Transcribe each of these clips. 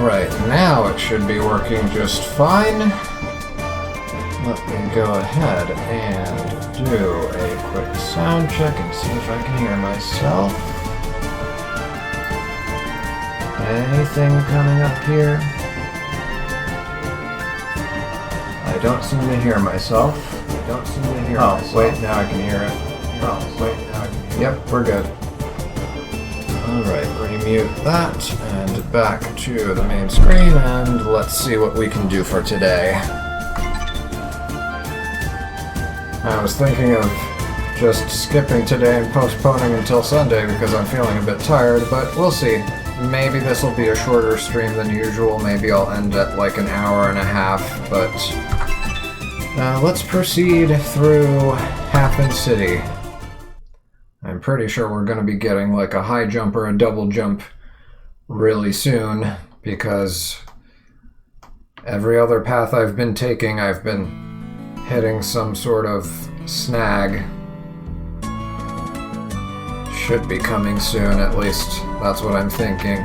Alright, now it should be working just fine. Let me go ahead and do a quick sound check and see if I can hear myself. Anything coming up here? I don't seem to hear myself. Wait, now I can hear it. Yep, we're good. Alright, remute that, and back to the main screen, and let's see what we can do for today. I was thinking of just skipping today and postponing until Sunday because I'm feeling a bit tired, but we'll see. Maybe this will be a shorter stream than usual, maybe I'll end at like an hour and a half, but let's proceed through Hafen City. I'm pretty sure we're going to be getting like a high jump or a double jump really soon, because every other path I've been taking, I've been hitting some sort of snag. Should be coming soon, at least that's what I'm thinking.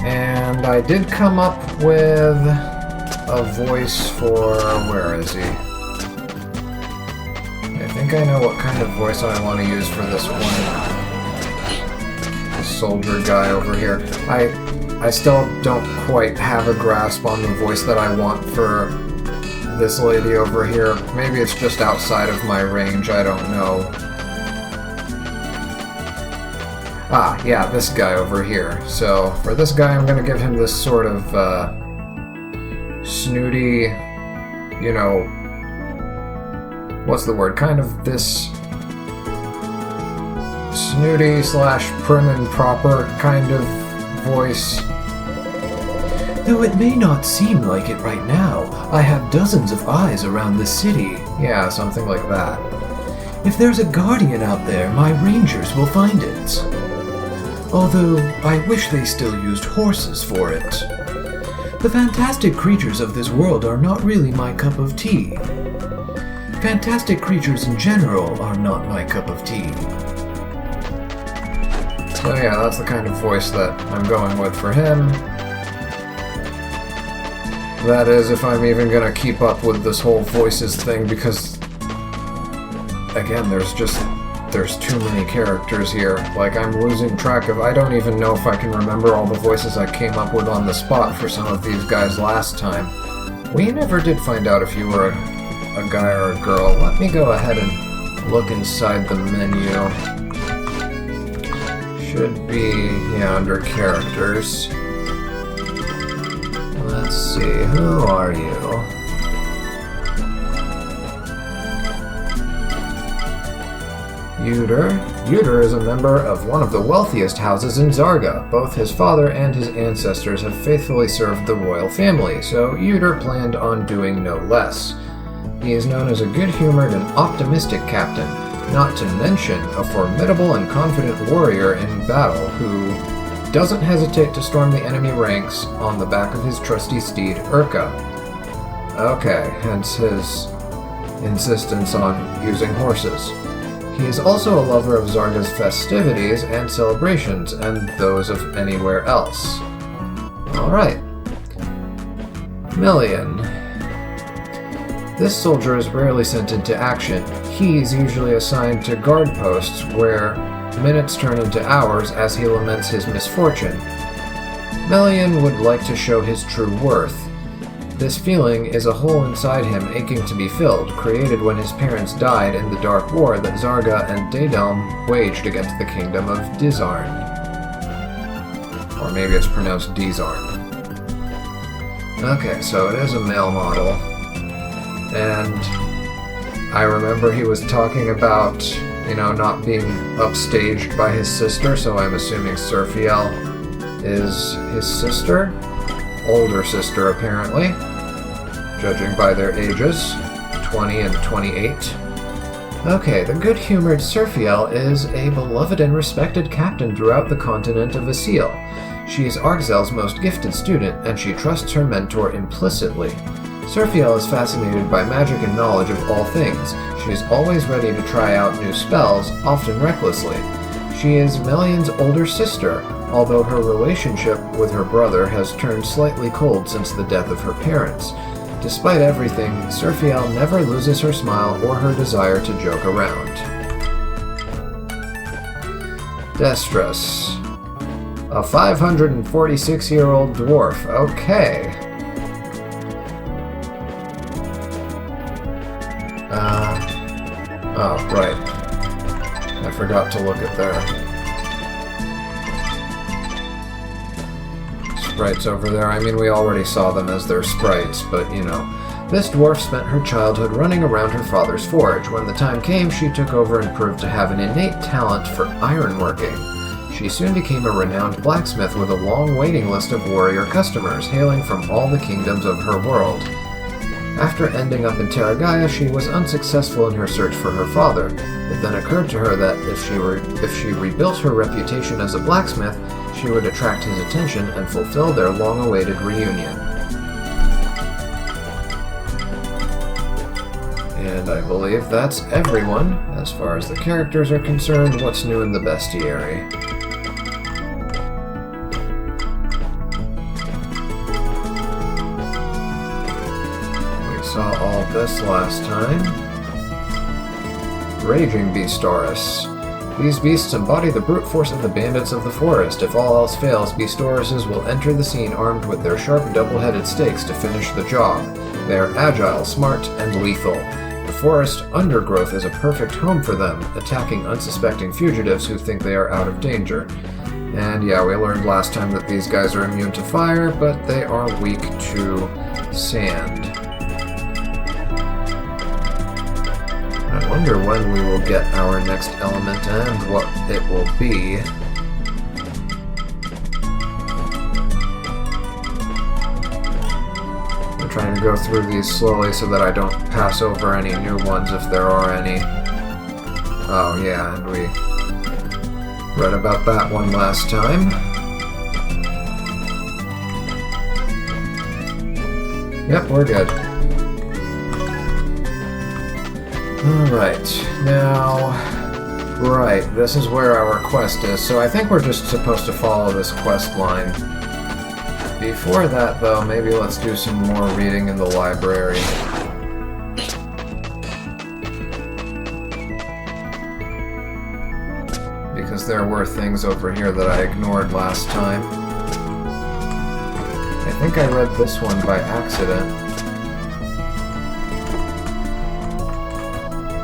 And I did come up with a voice for... where is he? I think I know what kind of voice I want to use for this one soldier guy over here. I still don't quite have a grasp on the voice that I want for this lady over here. Maybe it's just outside of my range, I don't know. Ah, yeah, this guy over here. So, for this guy, I'm gonna give him this sort of, snooty, you know, what's the word? Kind of this snooty / prim and proper kind of voice. Though it may not seem like it right now, I have dozens of eyes around the city. Yeah, something like that. If there's a guardian out there, my rangers will find it. Although, I wish they still used horses for it. The fantastic creatures of this world are not really my cup of tea. Fantastic creatures in general are not my cup of tea. So yeah, that's the kind of voice that I'm going with for him. That is, if I'm even gonna keep up with this whole voices thing, because again, there's too many characters here. Like, I'm losing track of... I don't even know if I can remember all the voices I came up with on the spot for some of these guys last time. We never did find out if you were a guy or a girl. Let me go ahead and look inside the menu. Should be, yeah, under characters. Let's see, who are you? Yuder is a member of one of the wealthiest houses in Zarga. Both his father and his ancestors have faithfully served the royal family, so Yuder planned on doing no less. He is known as a good-humored and optimistic captain, not to mention a formidable and confident warrior in battle who doesn't hesitate to storm the enemy ranks on the back of his trusty steed, Urka. Okay, hence his insistence on using horses. He is also a lover of Zarga's festivities and celebrations, and those of anywhere else. Alright. Million. This soldier is rarely sent into action. He's usually assigned to guard posts where minutes turn into hours as he laments his misfortune. Million would like to show his true worth. This feeling is a hole inside him aching to be filled, created when his parents died in the dark war that Zarga and Daedalm waged against the kingdom of Dizarn. Or maybe it's pronounced Dizarn. Okay, so it is a male model. And I remember he was talking about, you know, not being upstaged by his sister, so I'm assuming Surfiel is his sister? Older sister, apparently, judging by their ages, 20 and 28. Okay, the good-humored Surfiel is a beloved and respected captain throughout the continent of Asil. She is Argzel's most gifted student, and she trusts her mentor implicitly. Surfiel is fascinated by magic and knowledge of all things. She is always ready to try out new spells, often recklessly. She is Melian's older sister, although her relationship with her brother has turned slightly cold since the death of her parents. Despite everything, Serfiel never loses her smile or her desire to joke around. Destras. A 546-year-old dwarf. Okay. Oh, right. I forgot to look at their sprites over there. I mean, we already saw them as their sprites, but, you know. This dwarf spent her childhood running around her father's forge. When the time came, she took over and proved to have an innate talent for ironworking. She soon became a renowned blacksmith with a long waiting list of warrior customers, hailing from all the kingdoms of her world. After ending up in Terragaia, she was unsuccessful in her search for her father. It then occurred to her that if she rebuilt her reputation as a blacksmith, she would attract his attention and fulfill their long-awaited reunion. And I believe that's everyone. As far as the characters are concerned, what's new in the bestiary? Saw all this last time. Raging Beastauruses. These beasts embody the brute force of the bandits of the forest. If all else fails, Beastauruses will enter the scene armed with their sharp double-headed stakes to finish the job. They are agile, smart, and lethal. The forest undergrowth is a perfect home for them, attacking unsuspecting fugitives who think they are out of danger. And yeah, we learned last time that these guys are immune to fire, but they are weak to sand. I wonder when we will get our next element and what it will be. I'm trying to go through these slowly so that I don't pass over any new ones if there are any. Oh yeah, and we read about that one last time. Yep, we're good. Alright, now... Right, this is where our quest is, so I think we're just supposed to follow this quest line. Before that, though, maybe let's do some more reading in the library. Because there were things over here that I ignored last time. I think I read this one by accident.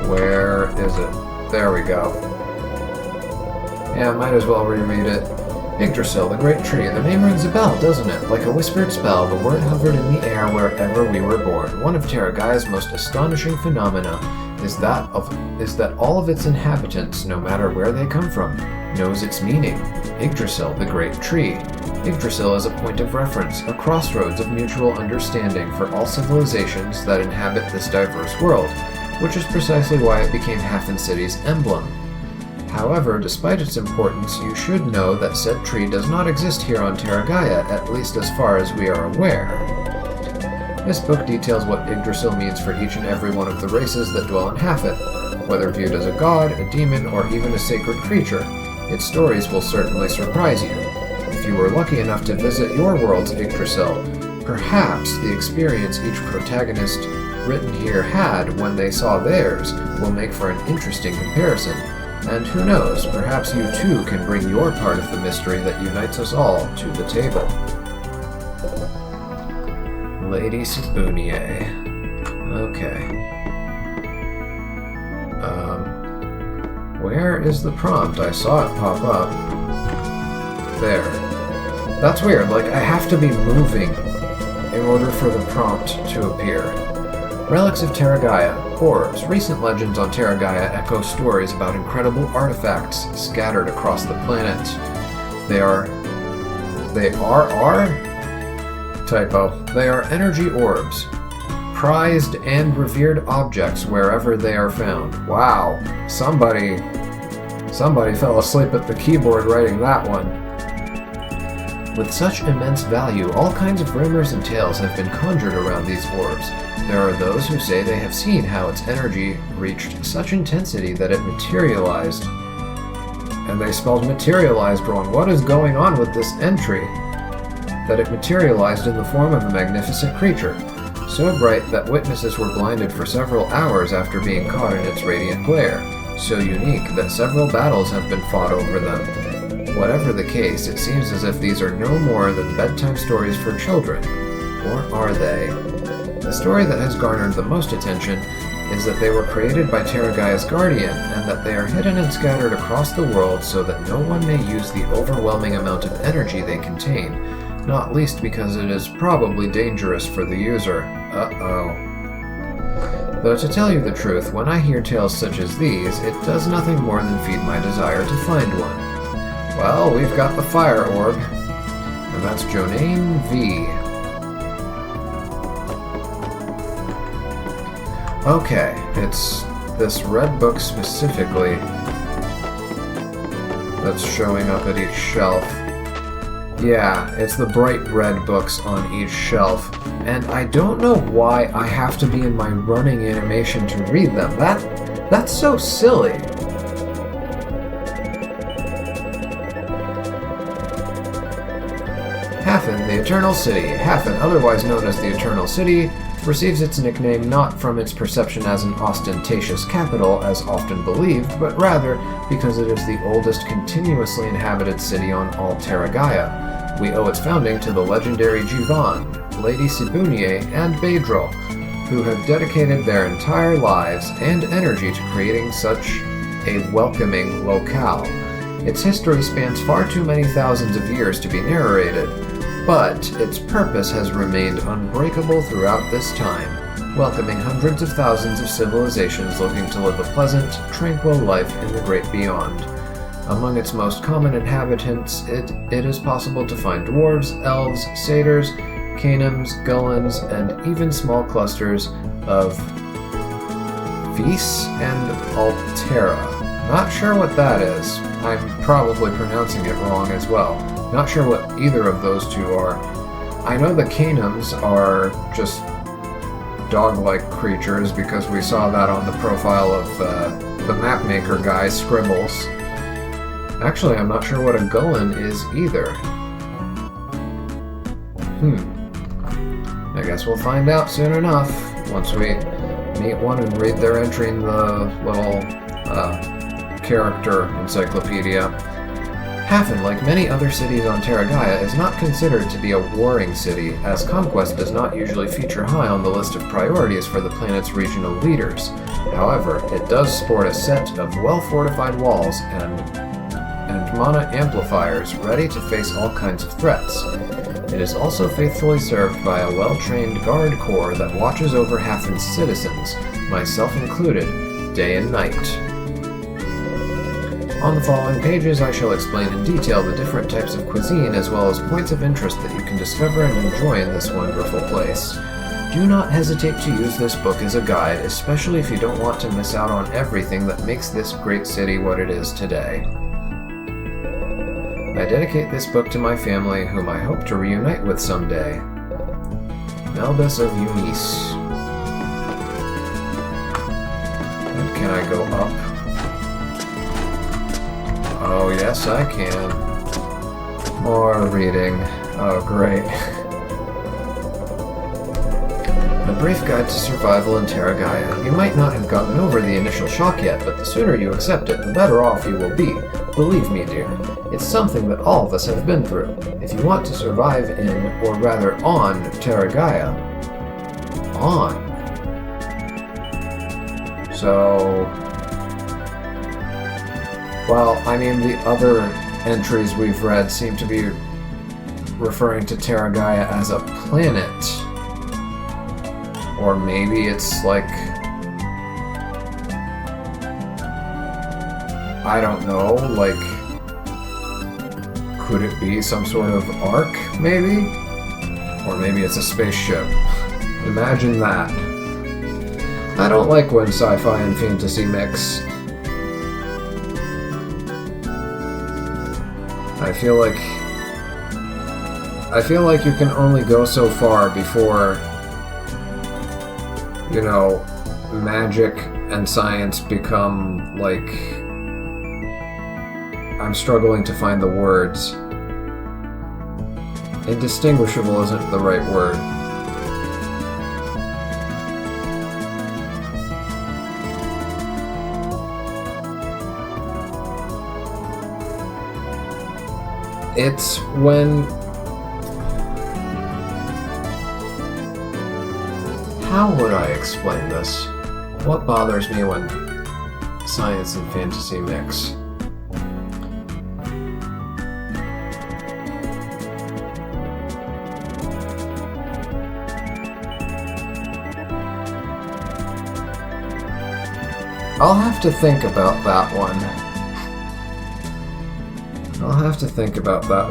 Where is it? There we go. Yeah, might as well reread it. Yggdrasil, the great tree. The name rings a bell, doesn't it? Like a whispered spell, the word hovered in the air wherever we were born. One of Terragaia's most astonishing phenomena is that all of its inhabitants, no matter where they come from, knows its meaning. Yggdrasil, the great tree. Yggdrasil is a point of reference, a crossroads of mutual understanding for all civilizations that inhabit this diverse world, which is precisely why it became Halfin City's emblem. However, despite its importance, you should know that said tree does not exist here on Terragaia, at least as far as we are aware. This book details what Yggdrasil means for each and every one of the races that dwell in Halfin, whether viewed as a god, a demon, or even a sacred creature. Its stories will certainly surprise you. If you were lucky enough to visit your world's Yggdrasil, perhaps the experience each protagonist written here had when they saw theirs will make for an interesting comparison. And who knows, perhaps you too can bring your part of the mystery that unites us all to the table. Lady Sibuna. Okay. Where is the prompt? I saw it pop up. There. That's weird, like I have to be moving in order for the prompt to appear. Relics of Terragaia. Orbs. Recent legends on Terragaia echo stories about incredible artifacts scattered across the planet. They are typo. They are energy orbs. Prized and revered objects wherever they are found. Wow. Somebody fell asleep at the keyboard writing that one. With such immense value, all kinds of rumors and tales have been conjured around these orbs. There are those who say they have seen how its energy reached such intensity that it materialized And they spelled materialized wrong. What is going on with this entry? That it materialized in the form of a magnificent creature, so bright that witnesses were blinded for several hours after being caught in its radiant glare, so unique that several battles have been fought over them. Whatever the case, it seems as if these are no more than bedtime stories for children. Or are they? The story that has garnered the most attention is that they were created by Terragaia's guardian, and that they are hidden and scattered across the world so that no one may use the overwhelming amount of energy they contain, not least because it is probably dangerous for the user. Uh-oh. Though to tell you the truth, when I hear tales such as these, it does nothing more than feed my desire to find one. Well, we've got the fire orb, and that's Jonane V. Okay, it's this red book specifically that's showing up at each shelf. Yeah, it's the bright red books on each shelf, and I don't know why I have to be in my running animation to read them. That's so silly. Hafen, the Eternal City. Hafen, otherwise known as the Eternal City, receives its nickname not from its perception as an ostentatious capital, as often believed, but rather because it is the oldest continuously inhabited city on all Terragaia. We owe its founding to the legendary Jivan, Lady Sibuna, and Beidril, who have dedicated their entire lives and energy to creating such a welcoming locale. Its history spans far too many thousands of years to be narrated, but its purpose has remained unbreakable throughout this time, welcoming hundreds of thousands of civilizations looking to live a pleasant, tranquil life in the great beyond. Among its most common inhabitants, it is possible to find dwarves, elves, satyrs, Cainims, Gullens, and even small clusters of Vis and Altera. Not sure what that is. I'm probably pronouncing it wrong as well. Not sure what either of those two are. I know the Cainims are just dog-like creatures because we saw that on the profile of the mapmaker guy, Scribbles. Actually, I'm not sure what a Gullen is either. I guess we'll find out soon enough once we meet one and read their entry in the little character encyclopedia. Hafen, like many other cities on Terragaia, is not considered to be a warring city, as conquest does not usually feature high on the list of priorities for the planet's regional leaders. However, it does sport a set of well-fortified walls and mana amplifiers ready to face all kinds of threats. It is also faithfully served by a well-trained guard corps that watches over Hafen's citizens, myself included, day and night. On the following pages, I shall explain in detail the different types of cuisine as well as points of interest that you can discover and enjoy in this wonderful place. Do not hesitate to use this book as a guide, especially if you don't want to miss out on everything that makes this great city what it is today. I dedicate this book to my family, whom I hope to reunite with someday. Melbus of Eunice. And can I go up? Oh, yes, I can. More reading. Oh, great. A brief guide to survival in Terragaia. You might not have gotten over the initial shock yet, but the sooner you accept it, the better off you will be. Believe me, dear. It's something that all of us have been through. If you want to survive in, or rather on, Terragaia. On. So... well, I mean, the other entries we've read seem to be referring to Terragaia as a planet. Or maybe it's like... I don't know, like... could it be some sort of ark, maybe? Or maybe it's a spaceship. Imagine that. I don't like when sci-fi and fantasy mix. I feel like you can only go so far before, you know, magic and science become, like, I I'm struggling to find the words. Indistinguishable isn't the right word. It's when... How would I explain this? What bothers me when science and fantasy mix? I'll have to think about that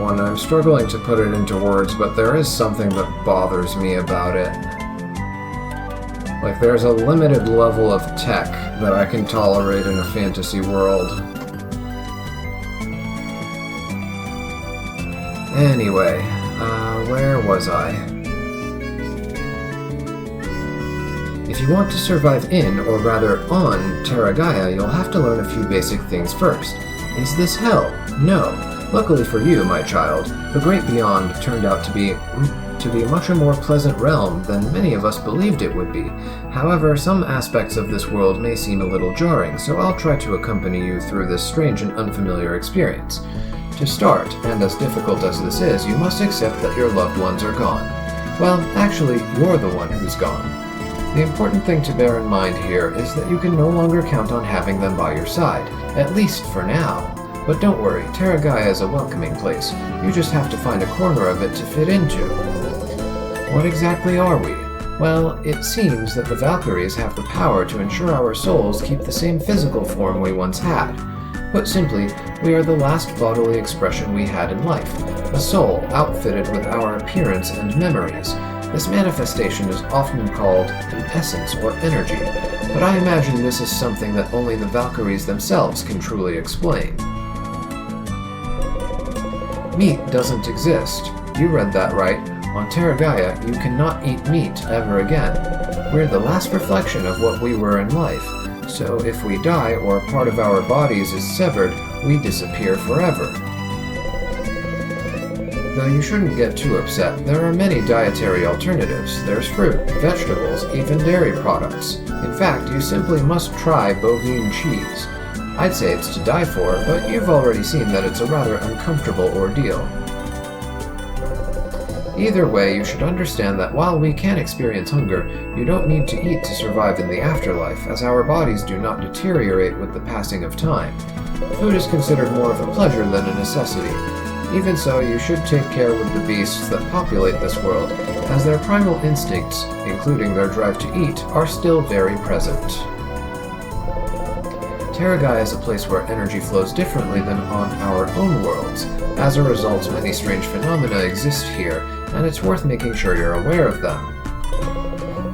one. I'm struggling to put it into words, but there is something that bothers me about it. Like, there's a limited level of tech that I can tolerate in a fantasy world. Anyway, where was I? If you want to survive in, or rather on, Terra Gaia, you'll have to learn a few basic things first. Is this hell? No. Luckily for you, my child, the Great Beyond turned out to be much a more pleasant realm than many of us believed it would be. However, some aspects of this world may seem a little jarring, so I'll try to accompany you through this strange and unfamiliar experience. To start, and as difficult as this is, you must accept that your loved ones are gone. Well, actually, you're the one who's gone. The important thing to bear in mind here is that you can no longer count on having them by your side, at least for now. But don't worry, Terra Gaia is a welcoming place. You just have to find a corner of it to fit into. What exactly are we? Well, it seems that the Valkyries have the power to ensure our souls keep the same physical form we once had. Put simply, we are the last bodily expression we had in life, a soul outfitted with our appearance and memories. This manifestation is often called an essence or energy, but I imagine this is something that only the Valkyries themselves can truly explain. Meat doesn't exist. You read that right. On Terra Gaia, you cannot eat meat ever again. We're the last reflection of what we were in life, so if we die or a part of our bodies is severed, we disappear forever. Though you shouldn't get too upset, there are many dietary alternatives. There's fruit, vegetables, even dairy products. In fact, you simply must try bovine cheese. I'd say it's to die for, but you've already seen that it's a rather uncomfortable ordeal. Either way, you should understand that while we can experience hunger, you don't need to eat to survive in the afterlife, as our bodies do not deteriorate with the passing of time. Food is considered more of a pleasure than a necessity. Even so, you should take care with the beasts that populate this world, as their primal instincts, including their drive to eat, are still very present. Terra Gaia is a place where energy flows differently than on our own worlds. As a result, many strange phenomena exist here, and it's worth making sure you're aware of them.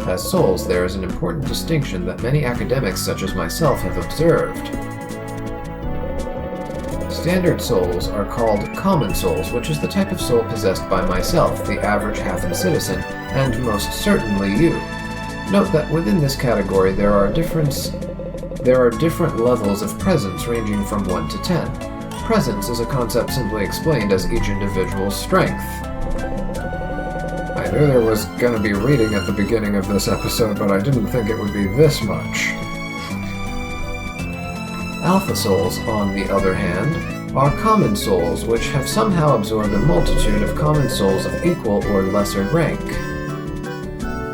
As souls, there is an important distinction that many academics such as myself have observed. Standard souls are called common souls, which is the type of soul possessed by myself, the average Hathan citizen, and most certainly you. Note that within this category there are different levels of presence ranging from 1 to 10. Presence is a concept simply explained as each individual's strength. I knew there was going to be reading at the beginning of this episode, but I didn't think it would be this much. Alpha souls, on the other hand, are common souls which have somehow absorbed a multitude of common souls of equal or lesser rank.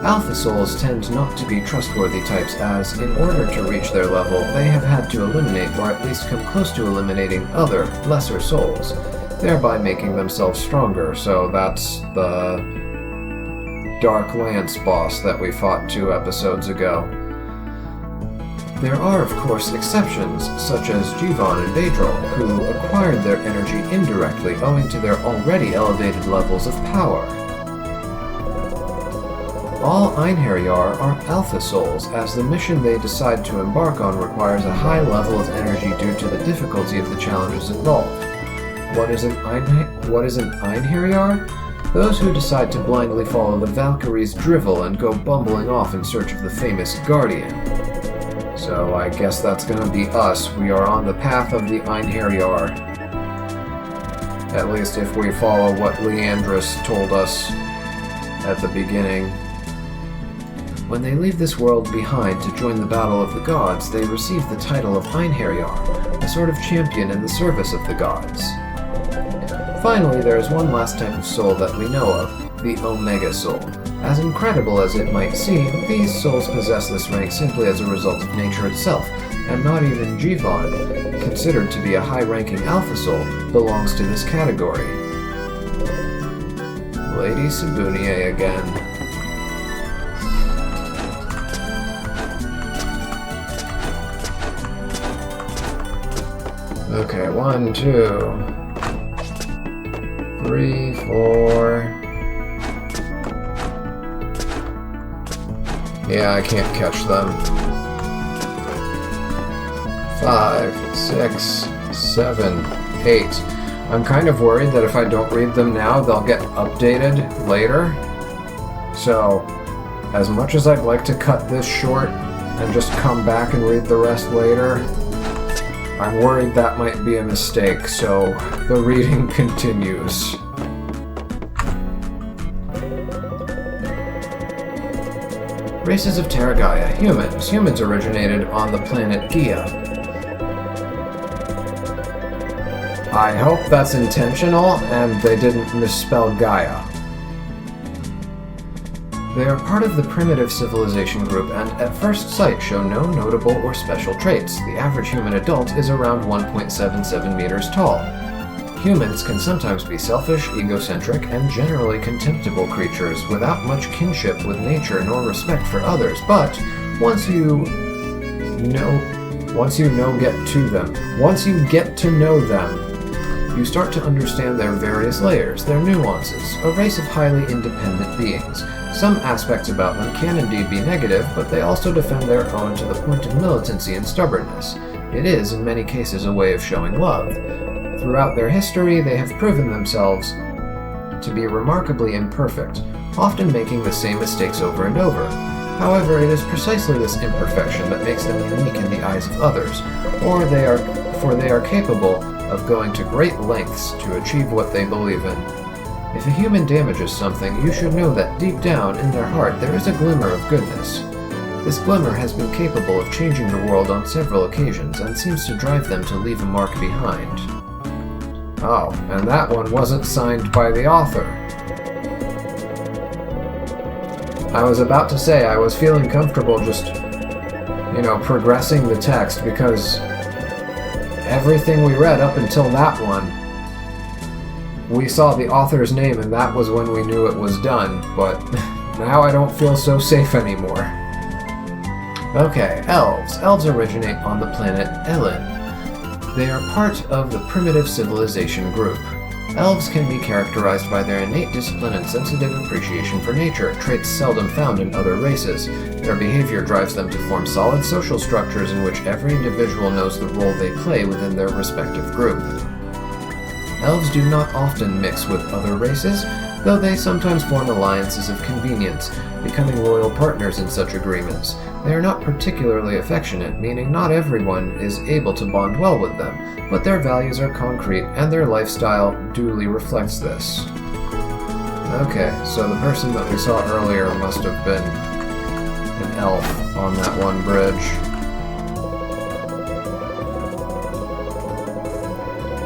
Alpha souls tend not to be trustworthy types as, in order to reach their level, they have had to eliminate or at least come close to eliminating other, lesser souls, thereby making themselves stronger, so that's the Dark Lance boss that we fought 2 episodes ago. There are, of course, exceptions, such as Jivan and Vedril, who acquired their energy indirectly owing to their already elevated levels of power. All Einherjar are Alpha Souls, as the mission they decide to embark on requires a high level of energy due to the difficulty of the challenges involved. What is an Einherjar? Those who decide to blindly follow the Valkyries' drivel and go bumbling off in search of the famous Guardian. So I guess that's gonna be us. We are on the path of the Einherjar. At least if we follow what Leandris told us at the beginning. When they leave this world behind to join the battle of the gods, they receive the title of Einherjar, a sort of champion in the service of the gods. Finally, there is one last type of soul that we know of, the Omega Soul. As incredible as it might seem, these souls possess this rank simply as a result of nature itself, and not even Jivon, considered to be a high-ranking Alpha Soul, belongs to this category. Lady Sibuna again. Okay, 1, 2, 3, 4. Yeah, I can't catch them. 5, 6, 7, 8. I'm kind of worried that if I don't read them now, they'll get updated later. So, as much as I'd like to cut this short and just come back and read the rest later, I'm worried that might be a mistake, so the reading continues. Races of Terragaia. Humans. Humans originated on the planet Gaia. I hope that's intentional and they didn't misspell Gaia. They are part of the primitive civilization group and at first sight show no notable or special traits. The average human adult is around 1.77 meters tall. Humans can sometimes be selfish, egocentric, and generally contemptible creatures without much kinship with nature nor respect for others, but once you get to know them, you start to understand their various layers, their nuances, a race of highly independent beings. Some aspects about them can indeed be negative, but they also defend their own to the point of militancy and stubbornness. It is, in many cases, a way of showing love. Throughout their history, they have proven themselves to be remarkably imperfect, often making the same mistakes over and over. However, it is precisely this imperfection that makes them unique in the eyes of others, for they are capable of going to great lengths to achieve what they believe in. If a human damages something, you should know that deep down in their heart there is a glimmer of goodness. This glimmer has been capable of changing the world on several occasions and seems to drive them to leave a mark behind. Oh, and that one wasn't signed by the author. I was about to say I was feeling comfortable just, progressing the text because everything we read up until that one, we saw the author's name and that was when we knew it was done, but now I don't feel so safe anymore. Okay, elves. Elves originate on the planet Elin. They are part of the primitive civilization group. Elves can be characterized by their innate discipline and sensitive appreciation for nature, traits seldom found in other races. Their behavior drives them to form solid social structures in which every individual knows the role they play within their respective group. Elves do not often mix with other races, though they sometimes form alliances of convenience, becoming loyal partners in such agreements. They are not particularly affectionate, meaning not everyone is able to bond well with them, but their values are concrete and their lifestyle duly reflects this. Okay, so the person that we saw earlier must have been an elf on that one bridge.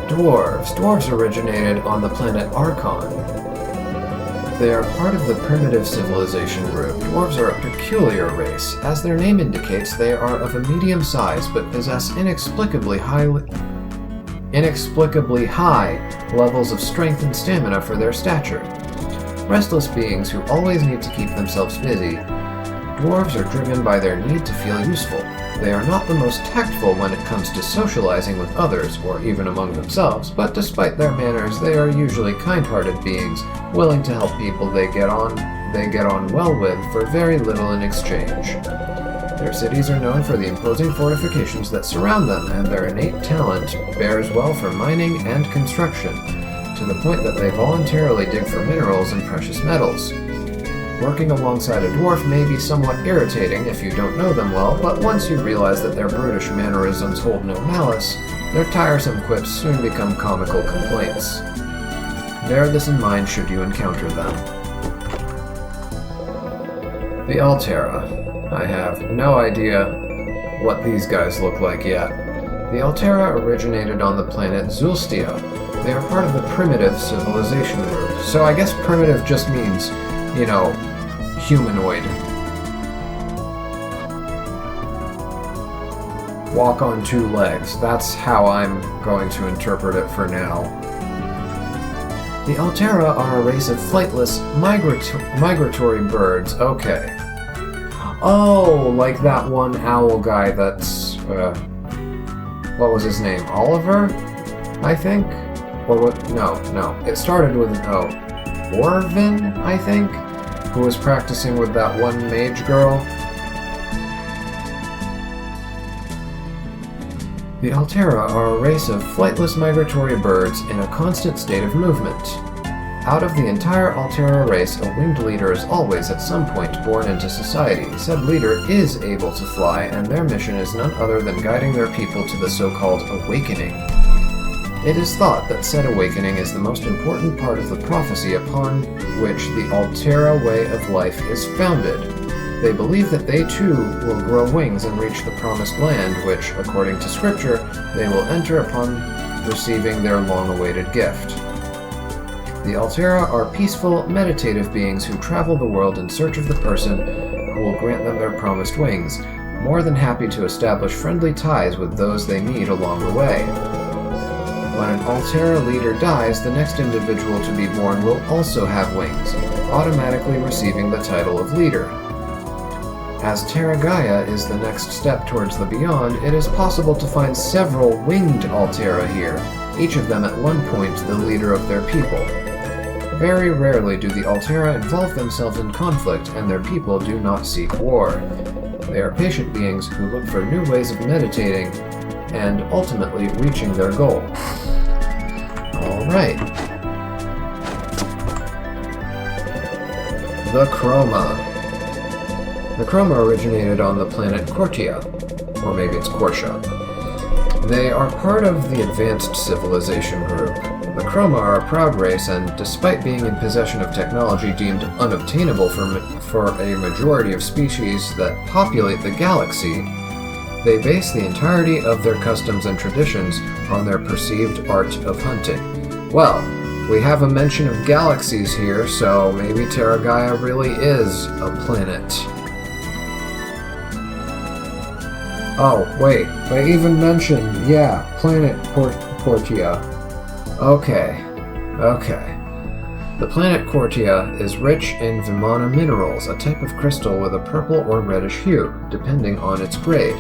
Dwarves. Dwarves originated on the planet Archon. They are part of the primitive civilization group. Dwarves are a peculiar race. As their name indicates, they are of a medium size, but possess inexplicably high levels of strength and stamina for their stature. Restless beings who always need to keep themselves busy, dwarves are driven by their need to feel useful. They are not the most tactful when it comes to socializing with others, or even among themselves, but despite their manners, they are usually kind-hearted beings, willing to help people they get on well with for very little in exchange. Their cities are known for the imposing fortifications that surround them, and their innate talent bears well for mining and construction, to the point that they voluntarily dig for minerals and precious metals. Working alongside a dwarf may be somewhat irritating if you don't know them well, but once you realize that their brutish mannerisms hold no malice, their tiresome quips soon become comical complaints. Bear this in mind should you encounter them. The Altera. I have no idea what these guys look like yet. The Altera originated on the planet Zulstia. They are part of the primitive civilization group. So I guess primitive just means, you know, humanoid. Walk on two legs. That's how I'm going to interpret it for now. The Altera are a race of flightless, migratory birds. Okay. Oh, like that one owl guy that's, what was his name? Oliver? I think? Or what? No. It started with an O. Orvin, I think? Who was practicing with that one mage girl? The Altera are a race of flightless migratory birds in a constant state of movement. Out of the entire Altera race, a winged leader is always at some point born into society. Said leader is able to fly, and their mission is none other than guiding their people to the so-called awakening. It is thought that said awakening is the most important part of the prophecy upon which the Altera way of life is founded. They believe that they too will grow wings and reach the promised land, which, according to scripture, they will enter upon receiving their long-awaited gift. The Altera are peaceful, meditative beings who travel the world in search of the person who will grant them their promised wings, more than happy to establish friendly ties with those they meet along the way. When an Altera leader dies, the next individual to be born will also have wings, automatically receiving the title of leader. As Terra Gaia is the next step towards the beyond, it is possible to find several winged Altera here, each of them at one point the leader of their people. Very rarely do the Altera involve themselves in conflict, and their people do not seek war. They are patient beings who look for new ways of meditating and ultimately reaching their goal. Alright. The Chroma. The Chroma originated on the planet Cortia, or maybe it's Cortia. They are part of the Advanced Civilization group. The Chroma are a proud race, and despite being in possession of technology deemed unobtainable for a majority of species that populate the galaxy, they base the entirety of their customs and traditions on their perceived art of hunting. Well, we have a mention of galaxies here, so maybe Terra Gaia really is a planet. Oh, wait, they even mentioned, planet Cortia. Okay. The planet Cortia is rich in Vimana minerals, a type of crystal with a purple or reddish hue, depending on its grade.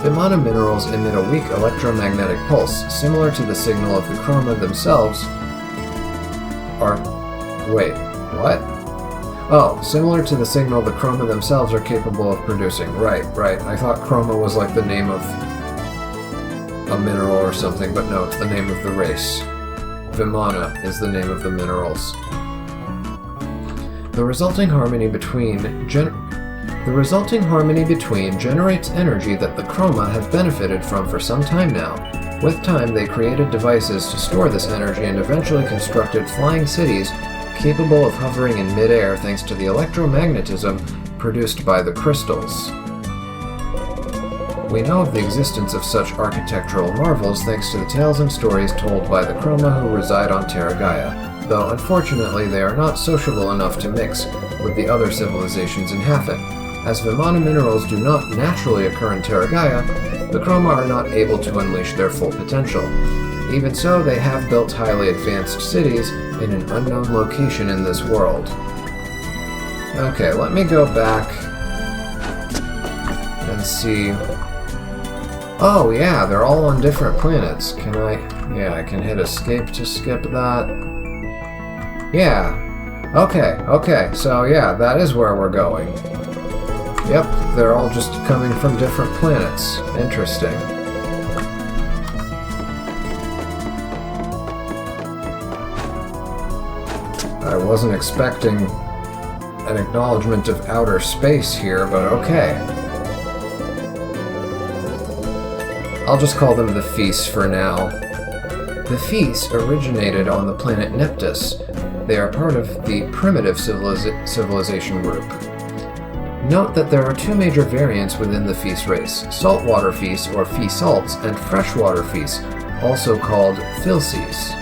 Vimana minerals emit a weak electromagnetic pulse, similar to the signal of the chroma themselves similar to the signal the chroma themselves are capable of producing. Right. I thought chroma was like the name of a mineral or something, but no, it's the name of the race. Vimana is the name of the minerals. The resulting harmony between generates energy that the chroma have benefited from for some time now. With time, they created devices to store this energy and eventually constructed flying cities capable of hovering in mid-air thanks to the electromagnetism produced by the crystals. We know of the existence of such architectural marvels thanks to the tales and stories told by the chroma who reside on Terra Gaia, though unfortunately they are not sociable enough to mix with the other civilizations inhabit. As Vimana minerals do not naturally occur in Terra Gaia, the chroma are not able to unleash their full potential. Even so, they have built highly advanced cities in an unknown location in this world. Okay, let me go back and see. Oh yeah, they're all on different planets. I can hit escape to skip that. Yeah. Okay, so yeah, that is where we're going. Yep, they're all just coming from different planets. Interesting. I wasn't expecting an acknowledgement of outer space here, but okay. I'll just call them the Feast for now. The Fees originated on the planet Neptus. They are part of the primitive civilization group. Note that there are two major variants within the Fees race, saltwater Fees or Fee salts and freshwater Fees, also called Filces.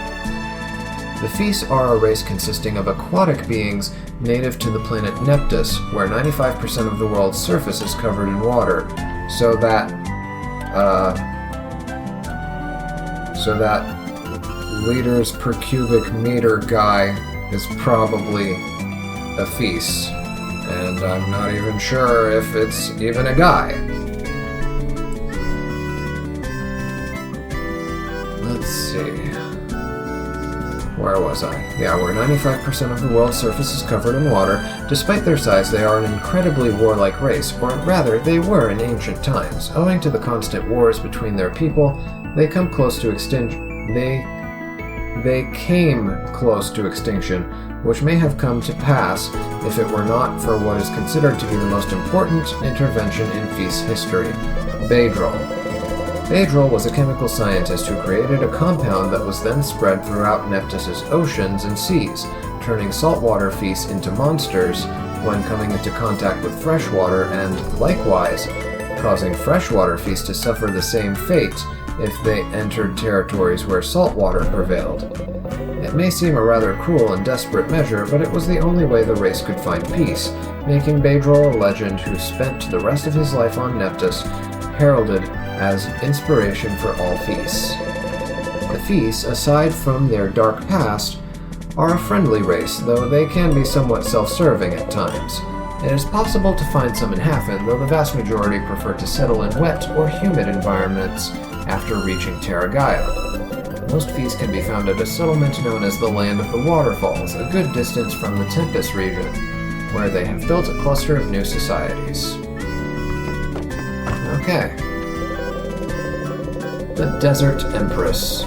The Fees are a race consisting of aquatic beings native to the planet Neptus, where 95% of the world's surface is covered in water, so that liters per cubic meter guy is probably a Fees, and I'm not even sure if it's even a guy. Let's see. Where was I? Yeah, where 95% of the world's surface is covered in water. Despite their size, they are an incredibly warlike race, or rather, they were in ancient times. Owing to the constant wars between their people, they came close to extinction, which may have come to pass if it were not for what is considered to be the most important intervention in Feast history, Baydrol. Baydrol was a chemical scientist who created a compound that was then spread throughout Neptus's oceans and seas, turning saltwater Feast into monsters when coming into contact with freshwater and, likewise, causing freshwater Feast to suffer the same fate if they entered territories where saltwater prevailed. It may seem a rather cruel and desperate measure, but it was the only way the race could find peace, making Baydrol a legend who spent the rest of his life on Neptus, heralded as inspiration for all Feasts. The Feasts, aside from their dark past, are a friendly race, though they can be somewhat self-serving at times. It is possible to find some in Hafen, though the vast majority prefer to settle in wet or humid environments after reaching Terra Gaia. Most Feasts can be found at a settlement known as the Land of the Waterfalls, a good distance from the Tempest region, where they have built a cluster of new societies. Okay. The Desert Empress.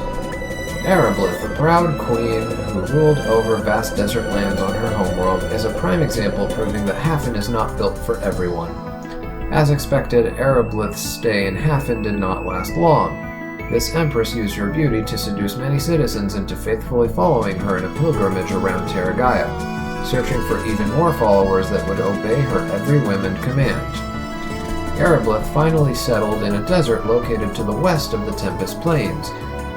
Ereblith, a proud queen who ruled over vast desert lands on her homeworld, is a prime example proving that Hafen is not built for everyone. As expected, Ereblith's stay in Hafen did not last long. This empress used her beauty to seduce many citizens into faithfully following her in a pilgrimage around Terra Gaia, searching for even more followers that would obey her every whim and command. Ereblith finally settled in a desert located to the west of the Tempest Plains,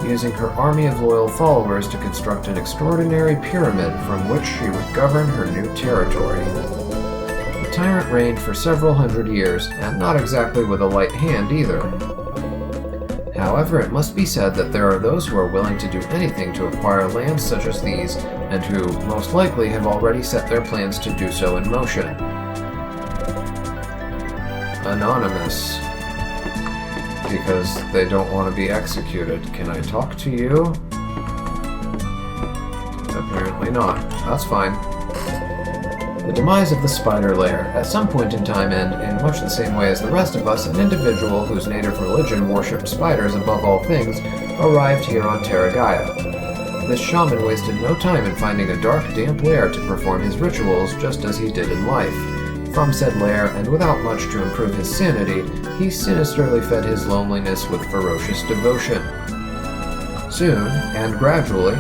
using her army of loyal followers to construct an extraordinary pyramid from which she would govern her new territory. The tyrant reigned for several hundred years, and not exactly with a light hand either. However, it must be said that there are those who are willing to do anything to acquire lands such as these, and who, most likely, have already set their plans to do so in motion. Anonymous. Because they don't want to be executed. Can I talk to you? Apparently not. That's fine. The demise of the spider lair. At some point in time, and in much the same way as the rest of us, an individual whose native religion worshipped spiders above all things arrived here on Terra Gaia. This shaman wasted no time in finding a dark, damp lair to perform his rituals just as he did in life. From said lair, and without much to improve his sanity, he sinisterly fed his loneliness with ferocious devotion. Soon, and gradually,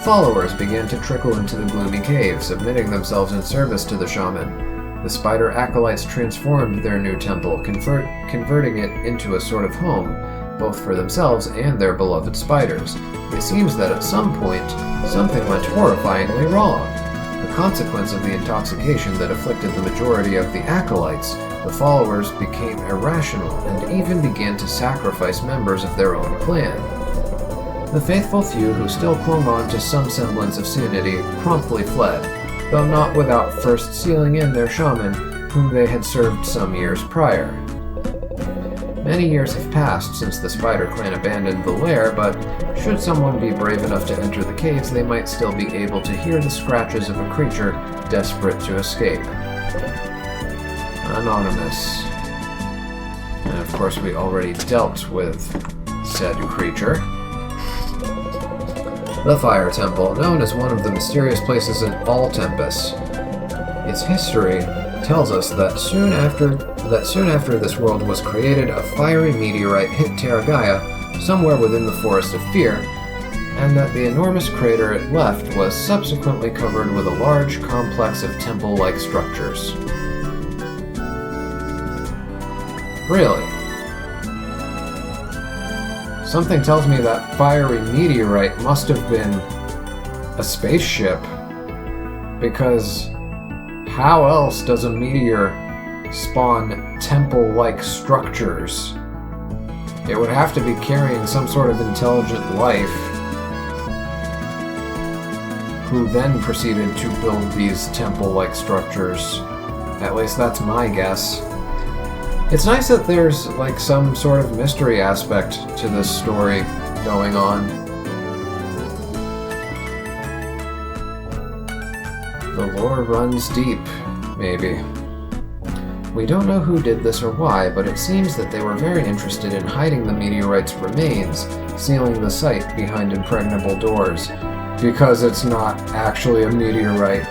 followers began to trickle into the gloomy cave, submitting themselves in service to the shaman. The spider acolytes transformed their new temple, converting it into a sort of home, both for themselves and their beloved spiders. It seems that at some point, something went horrifyingly wrong. The consequence of the intoxication that afflicted the majority of the acolytes, the followers became irrational and even began to sacrifice members of their own clan. The faithful few who still clung on to some semblance of sanity promptly fled, though not without first sealing in their shaman, whom they had served some years prior. Many years have passed since the spider clan abandoned the lair, but should someone be brave enough to enter the caves, they might still be able to hear the scratches of a creature desperate to escape. Anonymous. And of course we already dealt with said creature. The Fire Temple, known as one of the mysterious places in all Tempest. Its history tells us that soon after this world was created, a fiery meteorite hit Terra Gaia somewhere within the Forest of Fear, and that the enormous crater it left was subsequently covered with a large complex of temple-like structures. Really? Something tells me that fiery meteorite must have been a spaceship, because how else does a meteor spawn temple-like structures? It would have to be carrying some sort of intelligent life, who then proceeded to build these temple-like structures. At least that's my guess. It's nice that there's, like, some sort of mystery aspect to this story going on. The lore runs deep, maybe. We don't know who did this or why, but it seems that they were very interested in hiding the meteorite's remains, sealing the site behind impregnable doors, because it's not actually a meteorite.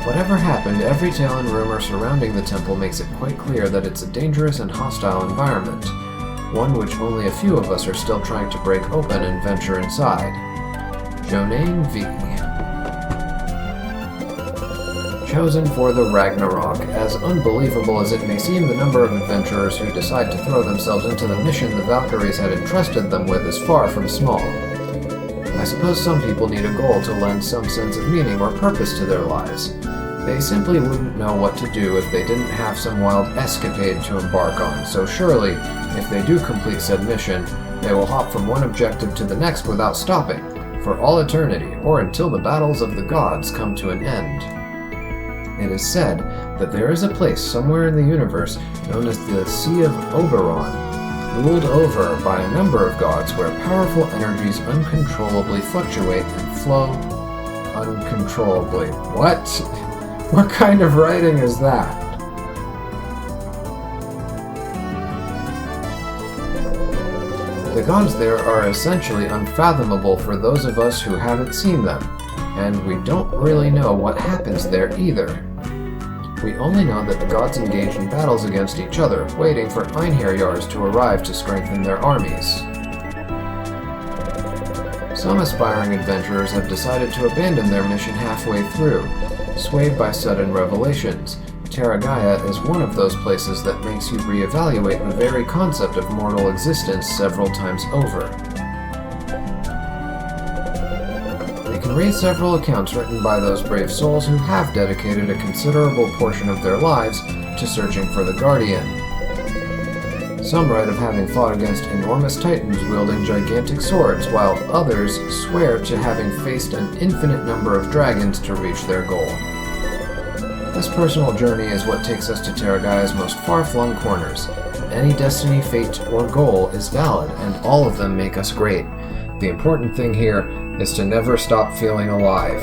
Whatever happened, every tale and rumor surrounding the temple makes it quite clear that it's a dangerous and hostile environment, one which only a few of us are still trying to break open and venture inside. Jonang V. Chosen for the Ragnarok. As unbelievable as it may seem, the number of adventurers who decide to throw themselves into the mission the Valkyries had entrusted them with is far from small. I suppose some people need a goal to lend some sense of meaning or purpose to their lives. They simply wouldn't know what to do if they didn't have some wild escapade to embark on, so surely, if they do complete said mission, they will hop from one objective to the next without stopping, for all eternity, or until the battles of the gods come to an end. It is said that there is a place somewhere in the universe known as the Sea of Oberon, ruled over by a number of gods where powerful energies uncontrollably fluctuate and flow uncontrollably. What? What kind of writing is that? The gods there are essentially unfathomable for those of us who haven't seen them, and we don't really know what happens there either. We only know that the gods engage in battles against each other, waiting for Einherjars to arrive to strengthen their armies. Some aspiring adventurers have decided to abandon their mission halfway through, swayed by sudden revelations. Terragaia is one of those places that makes you reevaluate the very concept of mortal existence several times over. We can read several accounts written by those brave souls who have dedicated a considerable portion of their lives to searching for the Guardian. Some write of having fought against enormous titans wielding gigantic swords, while others swear to having faced an infinite number of dragons to reach their goal. This personal journey is what takes us to Terragaia's most far-flung corners. Any destiny, fate, or goal is valid, and all of them make us great. The important thing here is to never stop feeling alive.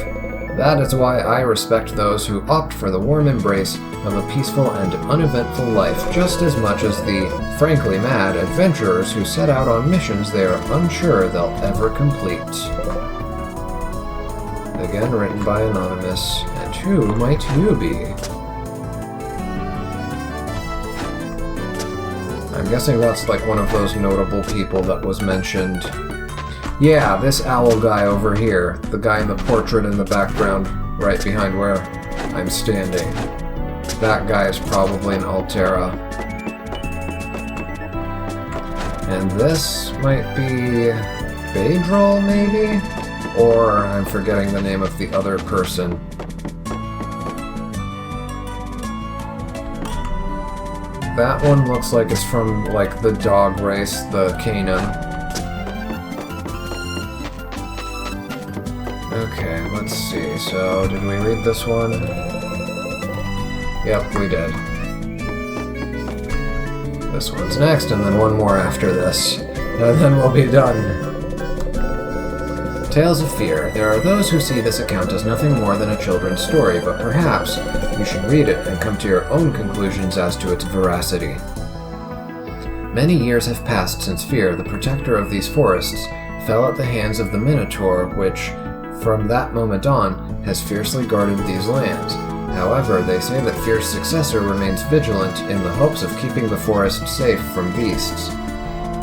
That is why I respect those who opt for the warm embrace of a peaceful and uneventful life just as much as the, frankly mad, adventurers who set out on missions they are unsure they'll ever complete. Again written by Anonymous, and who might you be? I'm guessing that's like one of those notable people that was mentioned. Yeah, this owl guy over here, the guy in the portrait in the background, right behind where I'm standing. That guy is probably an Altera. And this might be Badril, maybe? Or I'm forgetting the name of the other person. That one looks like it's from, like, the dog race, the Canaan. Okay, let's see. So, did we read this one? Yep, we did. This one's next, and then one more after this. And then we'll be done. Tales of Fear. There are those who see this account as nothing more than a children's story, but perhaps you should read it and come to your own conclusions as to its veracity. Many years have passed since Fear, the protector of these forests, fell at the hands of the Minotaur, which, from that moment on, has fiercely guarded these lands. However, they say that Fear's successor remains vigilant in the hopes of keeping the forest safe from beasts.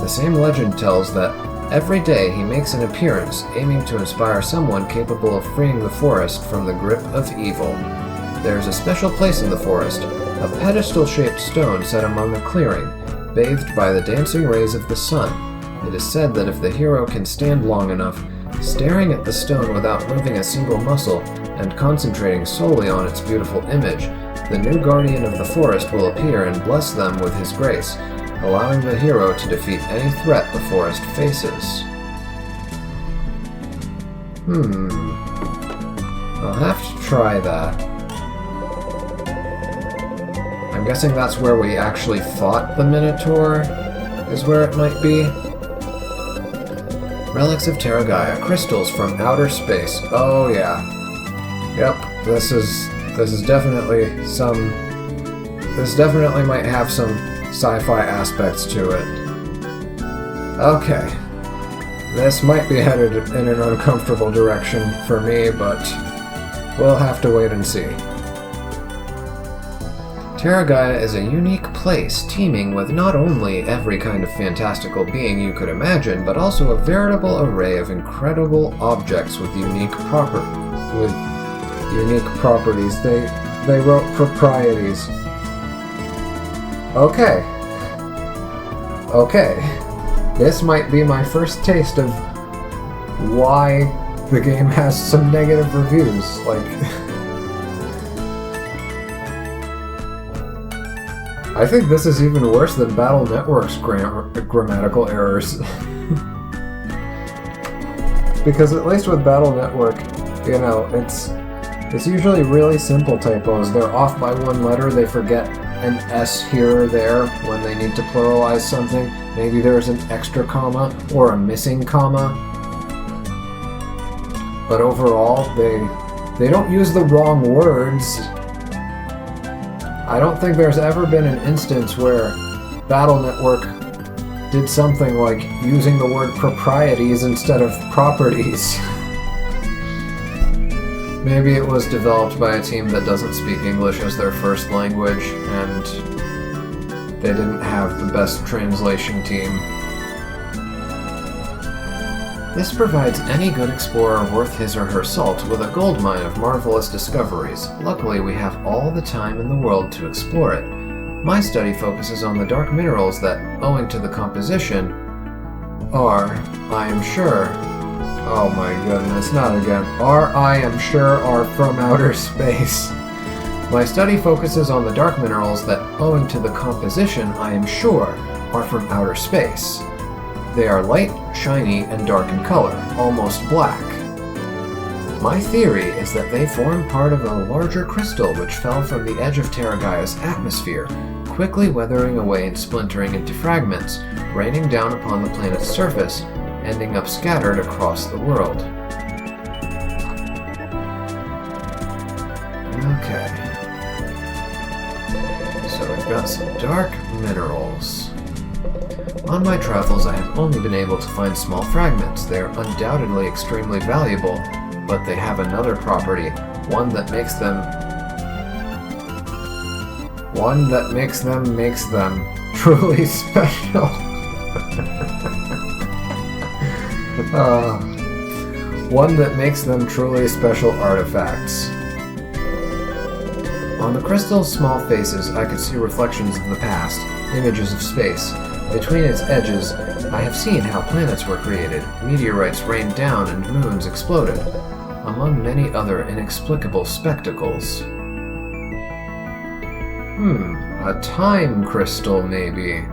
The same legend tells that Every day he makes an appearance, aiming to inspire someone capable of freeing the forest from the grip of evil. There is a special place in the forest, a pedestal-shaped stone set among a clearing, bathed by the dancing rays of the sun. It is said that if the hero can stand long enough, staring at the stone without moving a single muscle, and concentrating solely on its beautiful image, the new guardian of the forest will appear and bless them with his grace, allowing the hero to defeat any threat the forest faces. I'll have to try that. I'm guessing that's where we actually fought the Minotaur, is where it might be. Relics of Terra Gaia, crystals from outer space. Oh yeah. Yep, this is definitely this definitely might have some sci-fi aspects to it. Okay. This might be headed in an uncomfortable direction for me, but we'll have to wait and see. Terra Gaia is a unique place teeming with not only every kind of fantastical being you could imagine, but also a veritable array of incredible objects with unique properties. They wrote proprieties. Okay. This might be my first taste of why the game has some negative reviews. I think this is even worse than Battle Network's grammatical errors. Because at least with Battle Network, it's usually really simple typos. They're off by one letter, they forget an S here or there when they need to pluralize something. Maybe there's an extra comma or a missing comma. But overall, they don't use the wrong words. I don't think there's ever been an instance where Battle Network did something like using the word proprieties instead of properties. Maybe it was developed by a team that doesn't speak English as their first language, and they didn't have the best translation team. This provides any good explorer worth his or her salt with a goldmine of marvelous discoveries. Luckily, we have all the time in the world to explore it. My study focuses on the dark minerals that, owing to the composition, are, I am sure... Oh my goodness, not again. I am sure, are from outer space. My study focuses on the dark minerals that, owing to the composition, I am sure, are from outer space. They are light, shiny, and dark in color, almost black. My theory is that they form part of a larger crystal which fell from the edge of Terra Gaia's atmosphere, quickly weathering away and splintering into fragments, raining down upon the planet's surface, ending up scattered across the world. Okay. So we've got some dark minerals. On my travels, I have only been able to find small fragments. They are undoubtedly extremely valuable, but they have another property, one that makes them truly special. One that makes them truly special artifacts. On the crystal's small faces, I could see reflections of the past, images of space. Between its edges, I have seen how planets were created, meteorites rained down, and moons exploded, among many other inexplicable spectacles. A time crystal, maybe.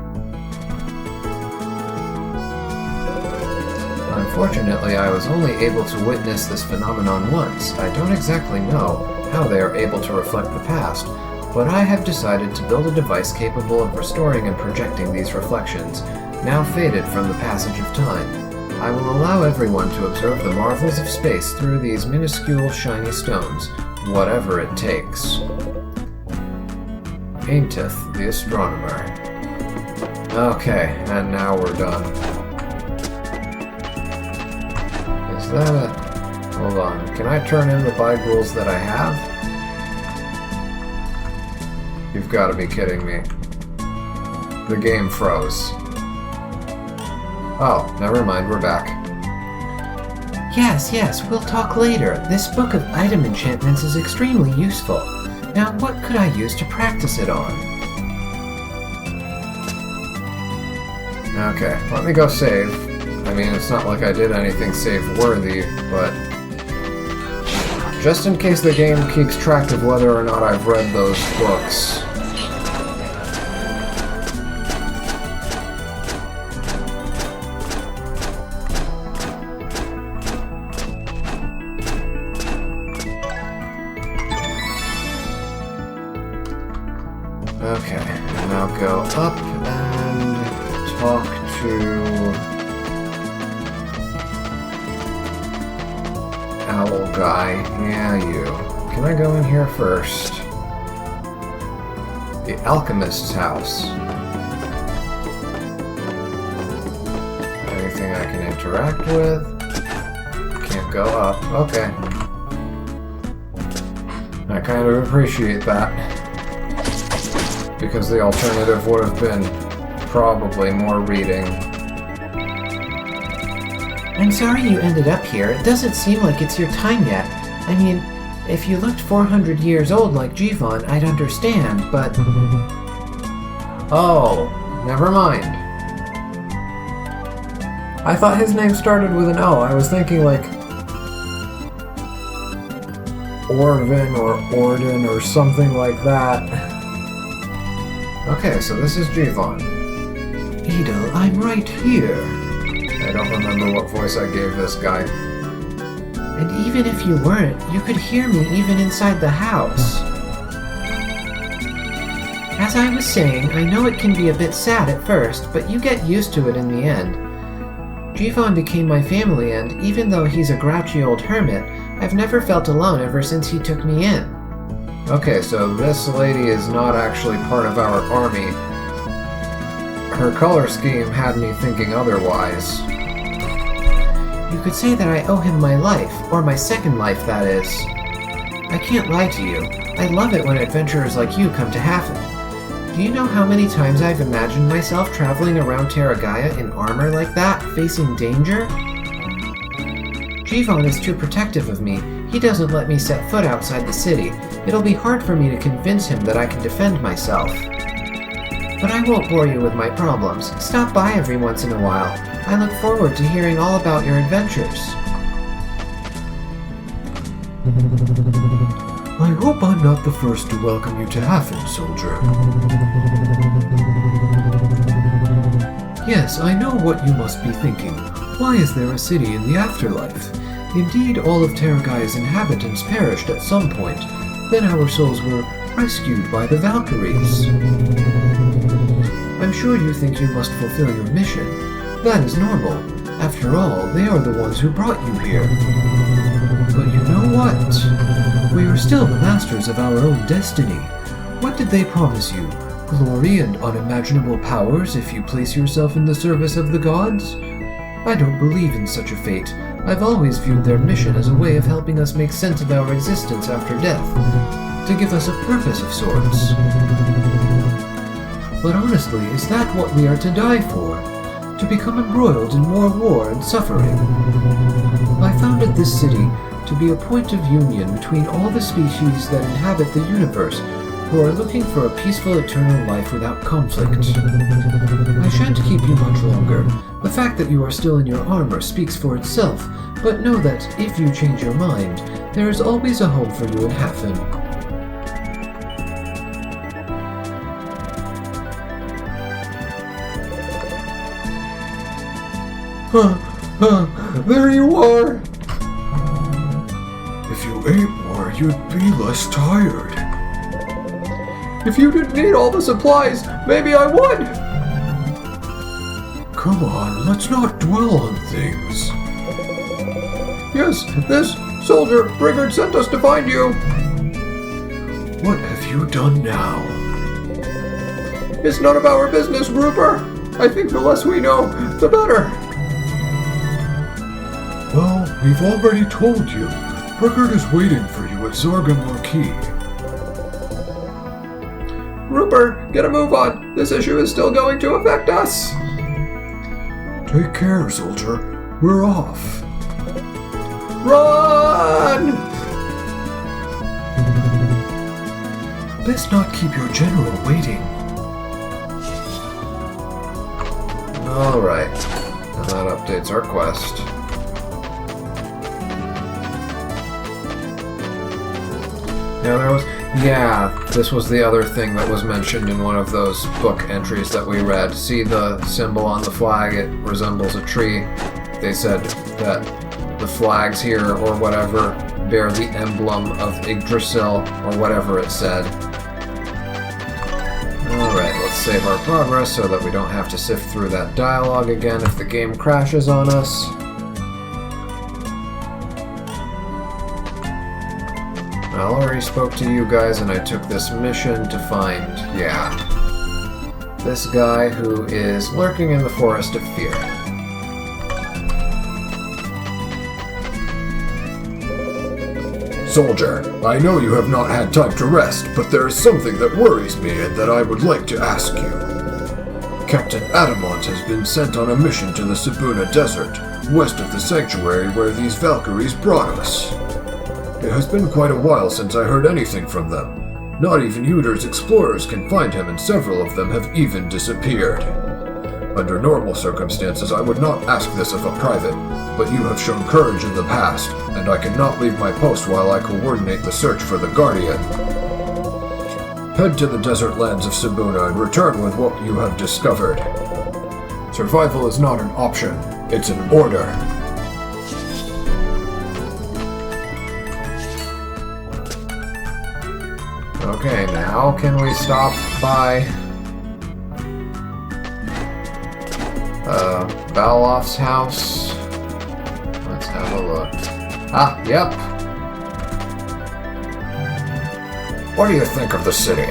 Unfortunately, I was only able to witness this phenomenon once. I don't exactly know how they are able to reflect the past, but I have decided to build a device capable of restoring and projecting these reflections, now faded from the passage of time. I will allow everyone to observe the marvels of space through these minuscule shiny stones, whatever it takes. Painteth the astronomer. Okay, and now we're done. Is that a... Hold on, can I turn in the bigules that I have? You've got to be kidding me. The game froze. Oh, never mind, we're back. Yes, we'll talk later. This book of item enchantments is extremely useful. Now, what could I use to practice it on? Okay, let me go save. I mean, it's not like I did anything save-worthy, but just in case the game keeps track of whether or not I've read those books. Okay, and now go up and talk to Owl Guy. Yeah, you. Can I go in here first? The Alchemist's house. Anything I can interact with? Can't go up. Okay. I kind of appreciate that. Because the alternative would have been probably more reading. I'm sorry you ended up here. It doesn't seem like it's your time yet. I mean, if you looked 400 years old like Jivon, I'd understand, but... Oh, never mind. I thought his name started with an O. I was thinking like Orvin or Orden or something like that. Okay, so this is Jivon. Edel, I'm right here. I don't remember what voice I gave this guy. And even if you weren't, you could hear me even inside the house. As I was saying, I know it can be a bit sad at first, but you get used to it in the end. Jivon became my family, and even though he's a grouchy old hermit, I've never felt alone ever since he took me in. Okay, so this lady is not actually part of our army. Her color scheme had me thinking otherwise. You could say that I owe him my life, or my second life, that is. I can't lie to you. I love it when adventurers like you come to Hafen. Do you know how many times I've imagined myself traveling around Terragaia in armor like that, facing danger? Jivon is too protective of me. He doesn't let me set foot outside the city. It'll be hard for me to convince him that I can defend myself. But I won't bore you with my problems. Stop by every once in a while. I look forward to hearing all about your adventures. I hope I'm not the first to welcome you to Hafen, soldier. Yes, I know what you must be thinking. Why is there a city in the afterlife? Indeed, all of Terragaia's inhabitants perished at some point. Then our souls were rescued by the Valkyries. I'm sure you think you must fulfill your mission. That is normal. After all, they are the ones who brought you here. But you know what? We are still the masters of our own destiny. What did they promise you? Glory and unimaginable powers if you place yourself in the service of the gods? I don't believe in such a fate. I've always viewed their mission as a way of helping us make sense of our existence after death, to give us a purpose of sorts. But honestly, is that what we are to die for? To become embroiled in more war and suffering? I founded this city to be a point of union between all the species that inhabit the universe who are looking for a peaceful eternal life without conflict. I shan't keep you much longer. The fact that you are still in your armor speaks for itself, but know that if you change your mind, there is always a home for you in Hafen. There you are! If you ate more, you'd be less tired. If you didn't need all the supplies, maybe I would! Come on, let's not dwell on things. Yes, this soldier Brigard sent us to find you. What have you done now? It's none of our business, Grouper. I think the less we know, the better. Well, we've already told you. Brigard is waiting for you at Zarga Marquis. Rupert, get a move on. This issue is still going to affect us. Take care, soldier. We're off. Run! Best not keep your general waiting. Alright. And that updates our quest. This was the other thing that was mentioned in one of those book entries that we read. See the symbol on the flag? It resembles a tree. They said that the flags here, or whatever, bear the emblem of Yggdrasil, or whatever it said. Alright, let's save our progress so that we don't have to sift through that dialogue again if the game crashes on us. I already spoke to you guys and I took this mission to find, this guy who is lurking in the Forest of Fear. Soldier, I know you have not had time to rest, but there is something that worries me and that I would like to ask you. Captain Adamant has been sent on a mission to the Sibuna Desert, west of the sanctuary where these Valkyries brought us. It has been quite a while since I heard anything from them. Not even Uter's explorers can find him, and several of them have even disappeared. Under normal circumstances, I would not ask this of a private, but you have shown courage in the past, and I cannot leave my post while I coordinate the search for the Guardian. Head to the desert lands of Sibuna and return with what you have discovered. Survival is not an option, it's an order. Okay, now can we stop by Balof's house? Let's have a look. Ah, yep. What do you think of the city?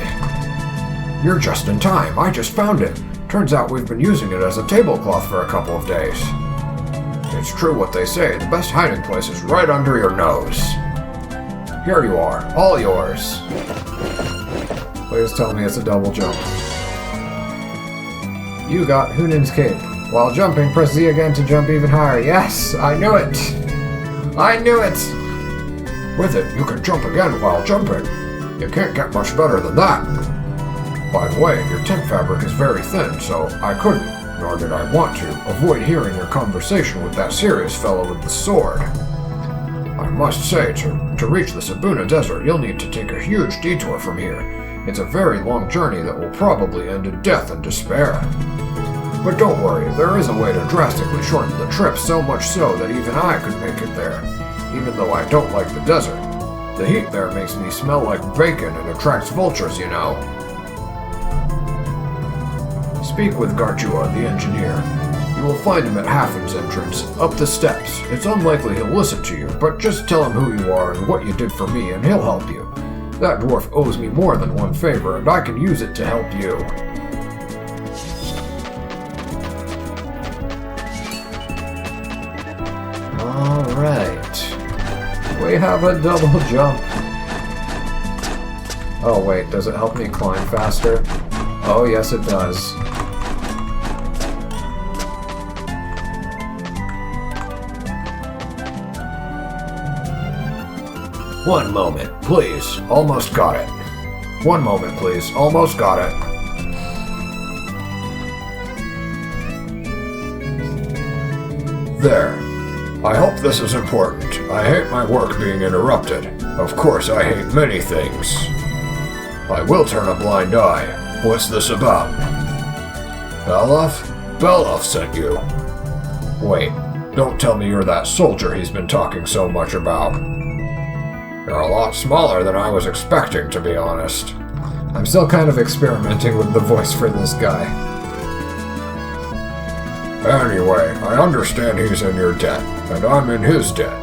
You're just in time. I just found it. Turns out we've been using it as a tablecloth for a couple of days. It's true what they say. The best hiding place is right under your nose. Here you are. All yours. Please tell me it's a double jump. You got Hunin's cape. While jumping, press Z again to jump even higher. Yes, I knew it! I knew it! With it, you can jump again while jumping. You can't get much better than that. By the way, your tent fabric is very thin, so I couldn't, nor did I want to, avoid hearing your conversation with that serious fellow with the sword. I must say, to reach the Sibuna Desert, you'll need to take a huge detour from here. It's a very long journey that will probably end in death and despair. But don't worry, there is a way to drastically shorten the trip, so much so that even I could make it there, even though I don't like the desert. The heat there makes me smell like bacon and attracts vultures, you know. Speak with Garchua, the engineer. You will find him at Hafen's entrance, up the steps. It's unlikely he'll listen to you, but just tell him who you are and what you did for me, and he'll help you. That dwarf owes me more than one favor, and I can use it to help you. Alright. We have a double jump. Oh wait, does it help me climb faster? Oh yes it does. One moment, please. Almost got it. One moment, please. Almost got it. There. I hope this is important. I hate my work being interrupted. Of course, I hate many things. I will turn a blind eye. What's this about? Beloff? Beloff sent you. Wait, don't tell me you're that soldier he's been talking so much about. You're a lot smaller than I was expecting, to be honest. I'm still kind of experimenting with the voice for this guy. Anyway, I understand he's in your debt, and I'm in his debt.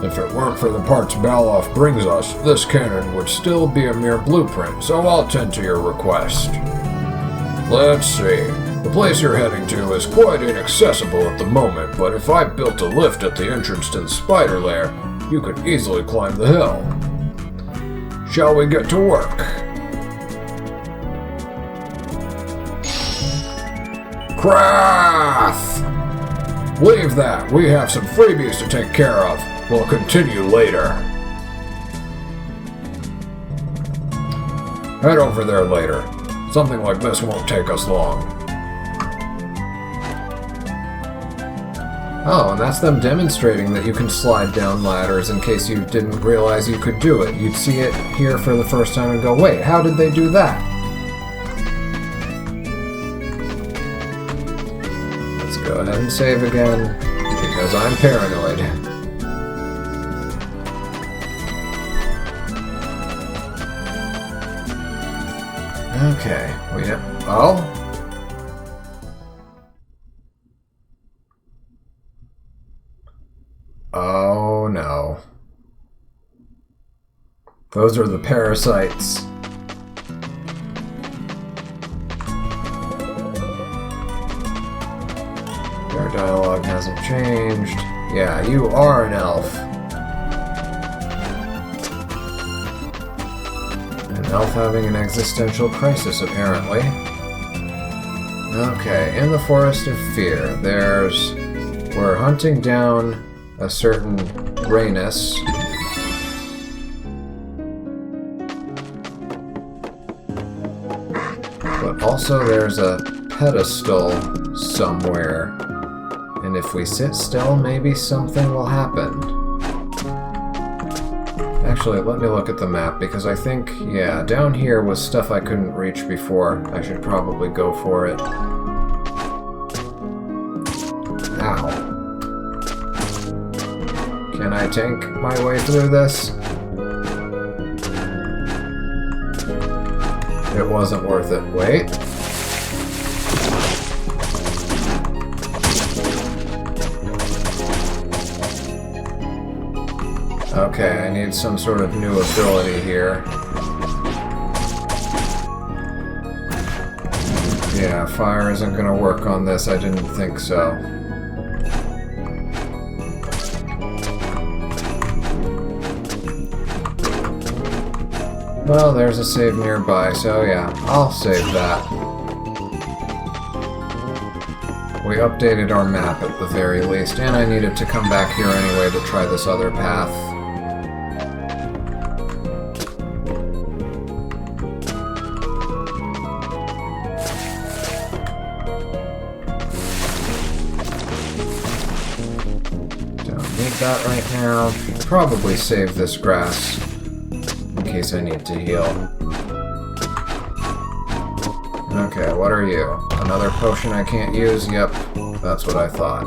If it weren't for the parts Beloff brings us, this cannon would still be a mere blueprint, so I'll tend to your request. Let's see. The place you're heading to is quite inaccessible at the moment, but if I built a lift at the entrance to the spider lair, you could easily climb the hill. Shall we get to work? Krath! Leave that. We have some freebies to take care of. We'll continue later. Head over there later. Something like this won't take us long. Oh, and that's them demonstrating that you can slide down ladders in case you didn't realize you could do it. You'd see it here for the first time and go, wait, how did they do that? Let's go ahead and save again, because I'm paranoid. Okay, we have... Oh? Oh no. Those are the parasites. Their dialogue hasn't changed. Yeah, you are an elf. An elf having an existential crisis, apparently. Okay, in the Forest of Fear, we're hunting down a certain Raynus. But also there's a pedestal somewhere. And if we sit still, maybe something will happen. Actually, let me look at the map, because I think, yeah, down here was stuff I couldn't reach before. I should probably go for it. Ow. Can I tank my way through this? It wasn't worth it. Wait. Okay, I need some sort of new ability here. Yeah, fire isn't gonna work on this. I didn't think so. Well, there's a save nearby, so yeah, I'll save that. We updated our map at the very least, and I needed to come back here anyway to try this other path. Don't need that right now. Probably save this grass in case I need to heal. Okay, what are you? Another potion I can't use? Yep, that's what I thought.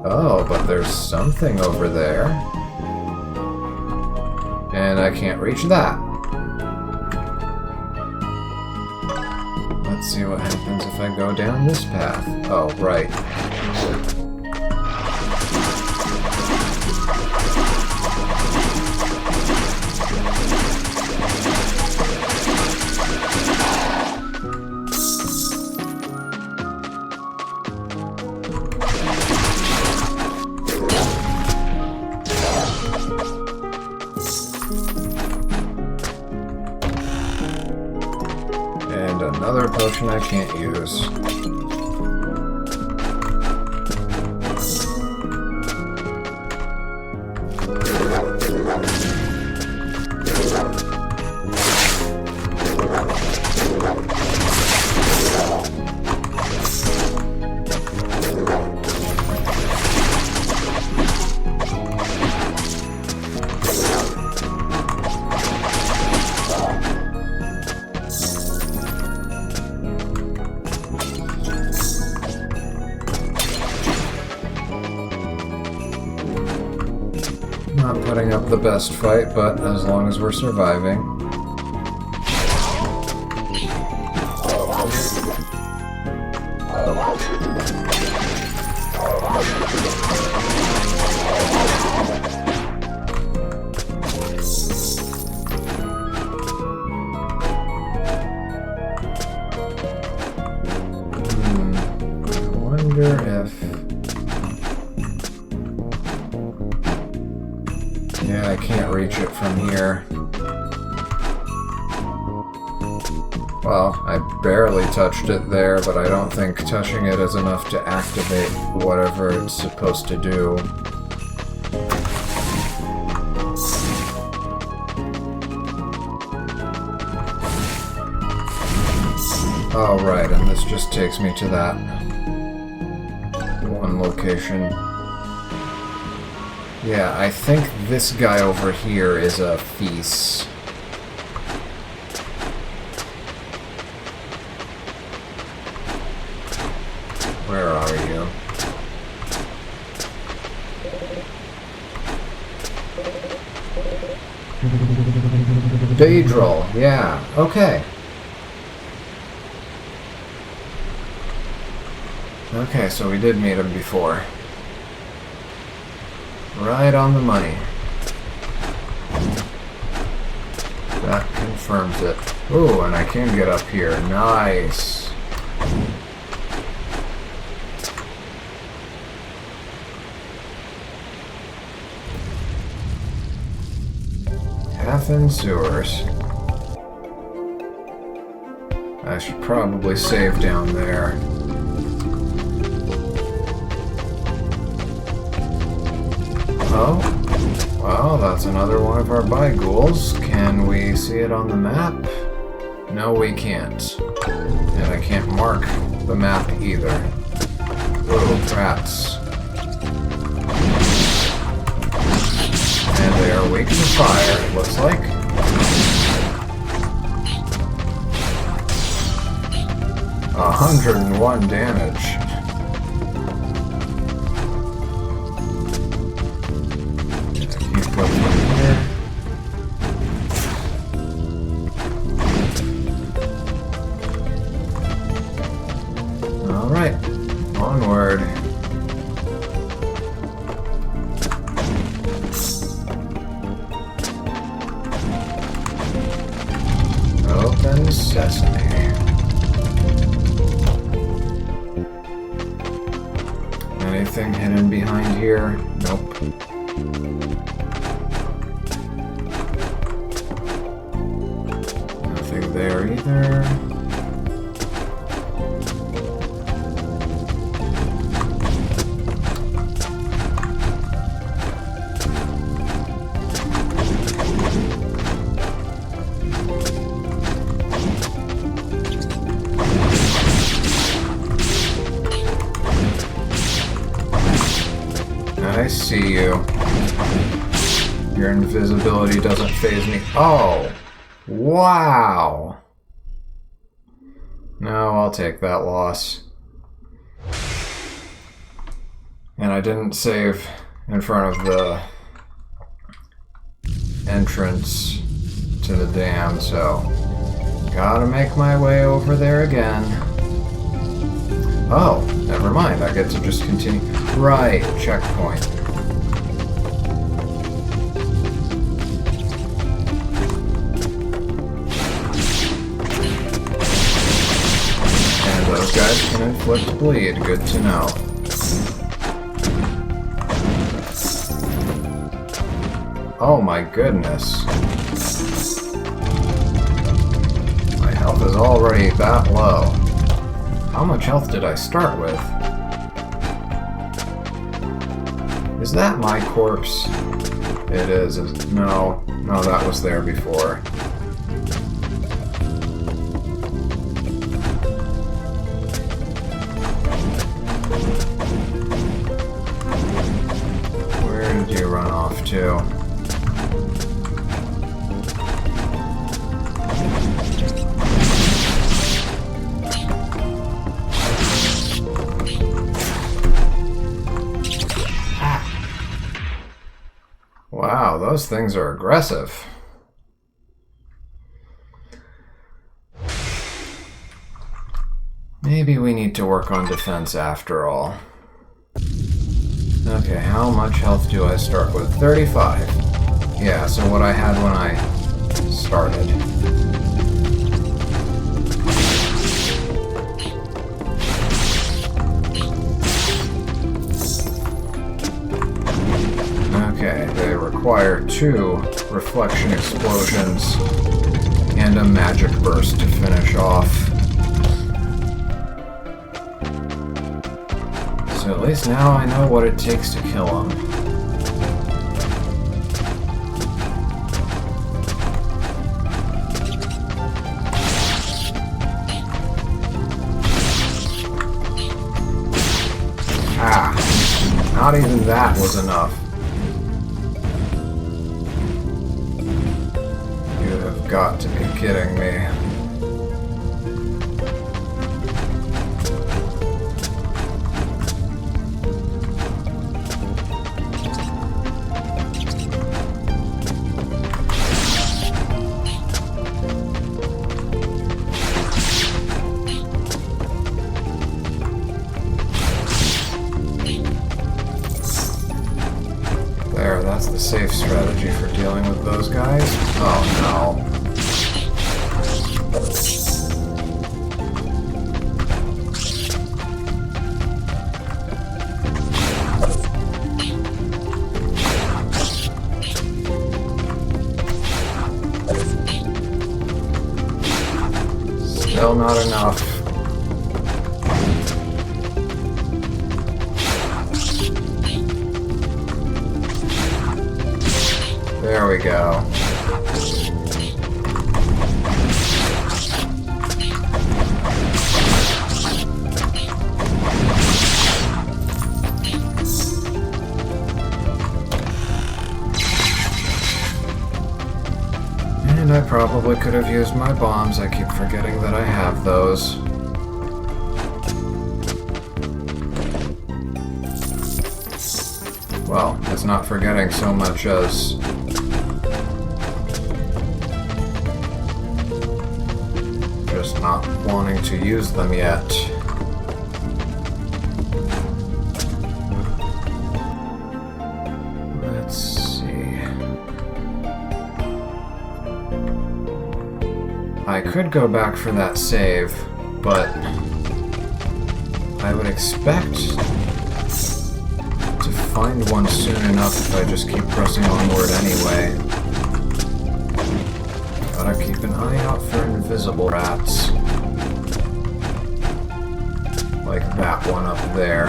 Oh, but there's something over there. And I can't reach that. Let's see what happens if I go down this path. Oh, right. Another potion I can't use. Not putting up the best fight, but as long as we're surviving. I wonder if... Yeah, I can't reach it from here. Well, I barely touched it there, but I don't think touching it is enough to activate whatever it's supposed to do. Oh, right, and this just takes me to that one location. Yeah, I think this guy over here is a feast. Where are you? Daedral, yeah, okay. Okay, so we did meet him before. Right on the money. That confirms it. Ooh, and I can get up here. Nice. Half in sewers. I should probably save down there. Oh, well, that's another one of our bi-ghouls. Can we see it on the map? No, we can't. And I can't mark the map either. Ooh, rats. And they are weak to fire, it looks like. A 101 damage. Alright, onward. Open sesame. Anything hidden behind here? Nope. Nothing there either. I see you. Your invisibility doesn't faze me. Oh! Wow! No, I'll take that loss. And I didn't save in front of the entrance to the dam, so gotta make my way over there again. Oh, never mind. I get to just continue. Right, checkpoint. And those guys can inflict bleed. Good to know. Oh my goodness. My health is already that low. How much health did I start with? Is that my corpse? It is. No, that was there before. Where did you run off to? Wow, those things are aggressive. Maybe we need to work on defense after all. Okay, how much health do I start with? 35. Yeah, so what I had when I started. Okay, they require 2 reflection explosions And a magic burst to finish off. So at least now I know what it takes to kill him. Ah, not even that was enough. You have got to be kidding me. There, that's the safe strategy for dealing with those guys. Oh no. Still not enough. There we go. And I probably could have used my bombs. I keep forgetting that I have those. Well, it's not forgetting so much as just not wanting to use them yet. Let's see. I could go back for that save, but I would expect to find one soon enough if I just keep pressing onward anyway. Gotta keep an eye out for invisible rats. Like that one up there.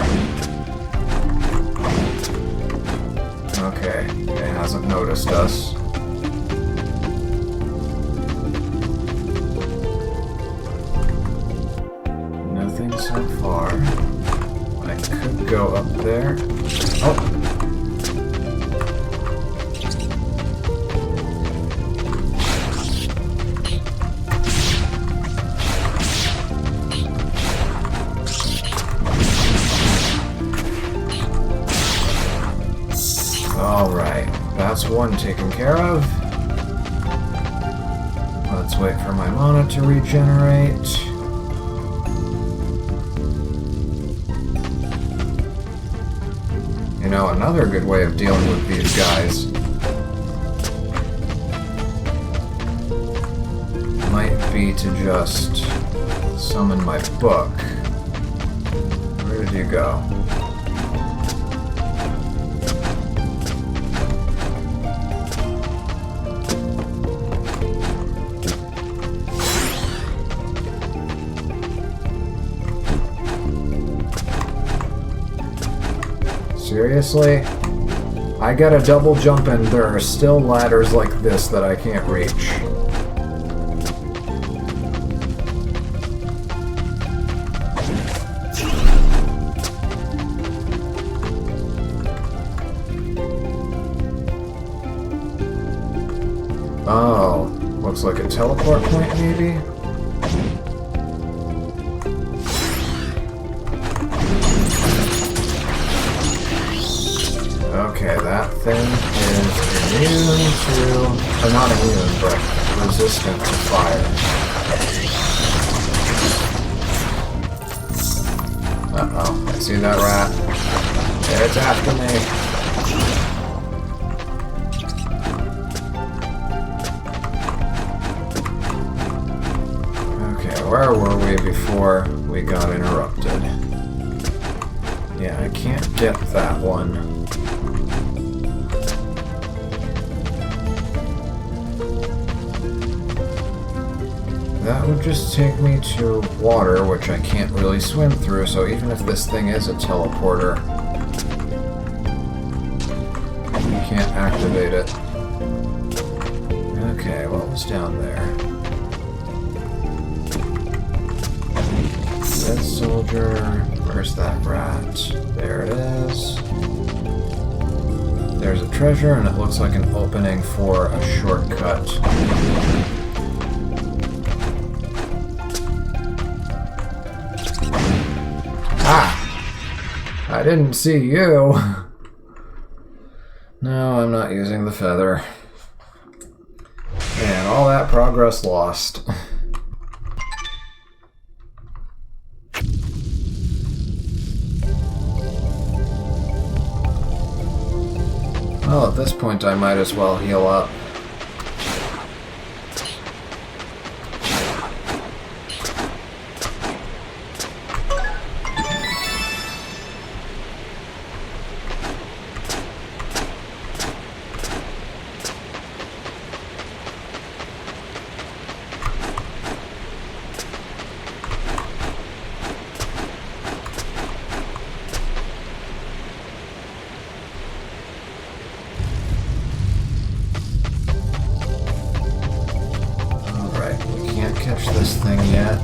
Okay, it hasn't noticed us. Nothing so far. I could go up there. Oh! Alright, that's one taken care of. Let's wait for my mana to regenerate. You know, another good way of dealing with these guys might be to just summon my book. Where did you go? Seriously? I get a double jump and there are still ladders like this that I can't reach. Oh, looks like a teleport point maybe? Okay, that thing is immune to, or not immune, but resistant to fire. Uh-oh, I see that rat. It's after me. Okay, where were we before we got interrupted? Yeah, I can't get that one. that would just take me to water, which I can't really swim through, so even if this thing is a teleporter, you can't activate it. Okay, what was down there? Dead soldier. Where's that rat? There it is. There's a treasure, and it looks like an opening for a shortcut. Ah! I didn't see you! No, I'm not using the feather. And all that progress lost. Well, at this point I might as well heal up. Catch this thing yet.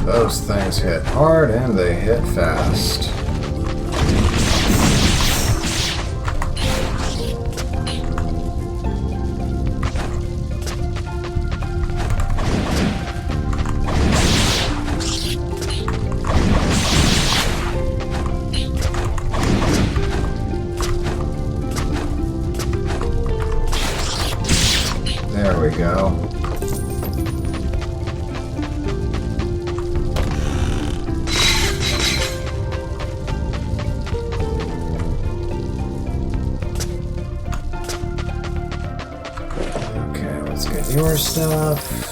Those things hit hard and they hit fast. There we go. Let's get your stuff.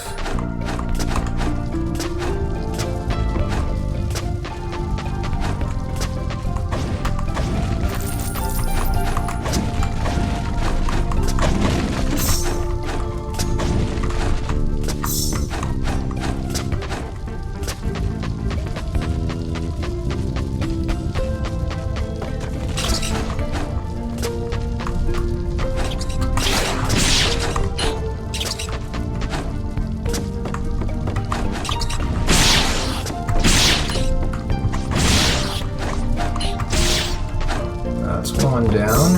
Going down.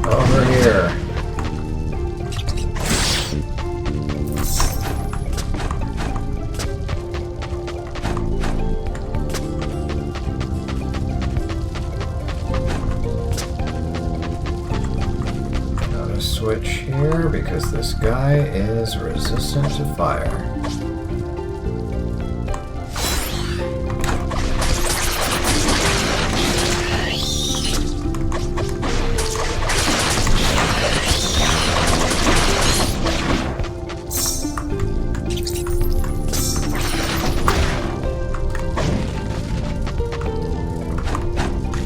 Over here. Got a switch here because this guy is resistant to fire.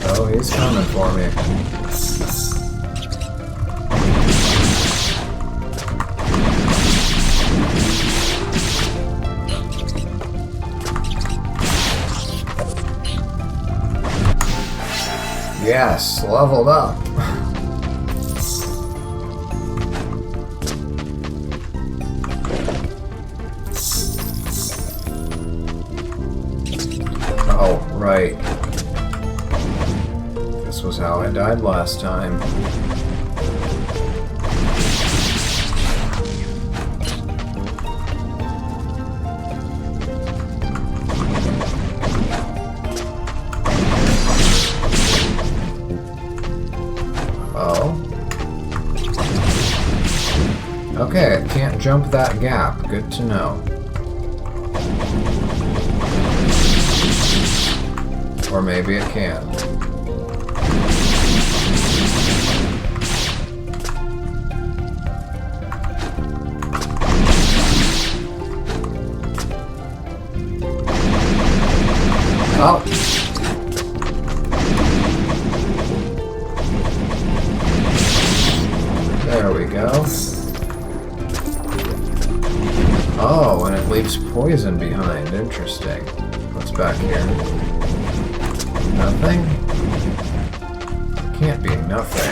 Oh, he's coming for me. Yes, leveled up. Oh, right. This was how I died last time. Okay, I can't jump that gap. Good to know. Or maybe it can. Oh! There we go. Oh, and it leaves poison behind. Interesting. What's back here? Nothing? Can't be nothing.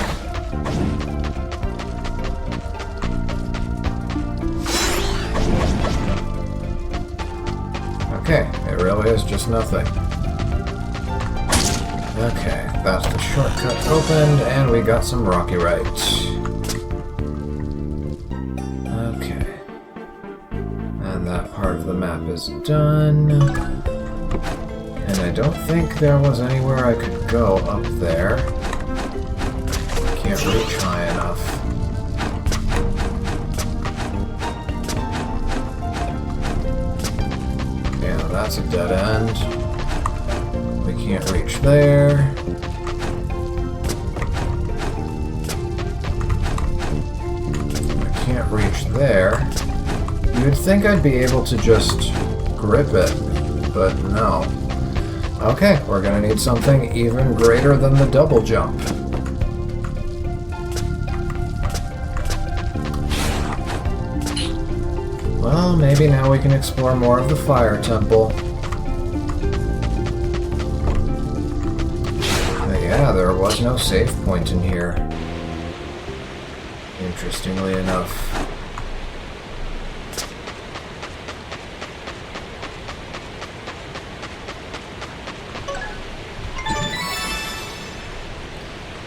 Okay, it really is just nothing. Okay, that's the shortcut opened, and we got some rocky rights. Okay. And that part of the map is done. And I don't think there was anywhere I could go up there. Can't reach high enough. Yeah, that's a dead end. We can't reach there. I can't reach there. You'd think I'd be able to just grip it, but no. Okay, we're gonna need something even greater than the double jump. Well, maybe now we can explore more of the fire temple. But yeah, there was no save point in here. Interestingly enough.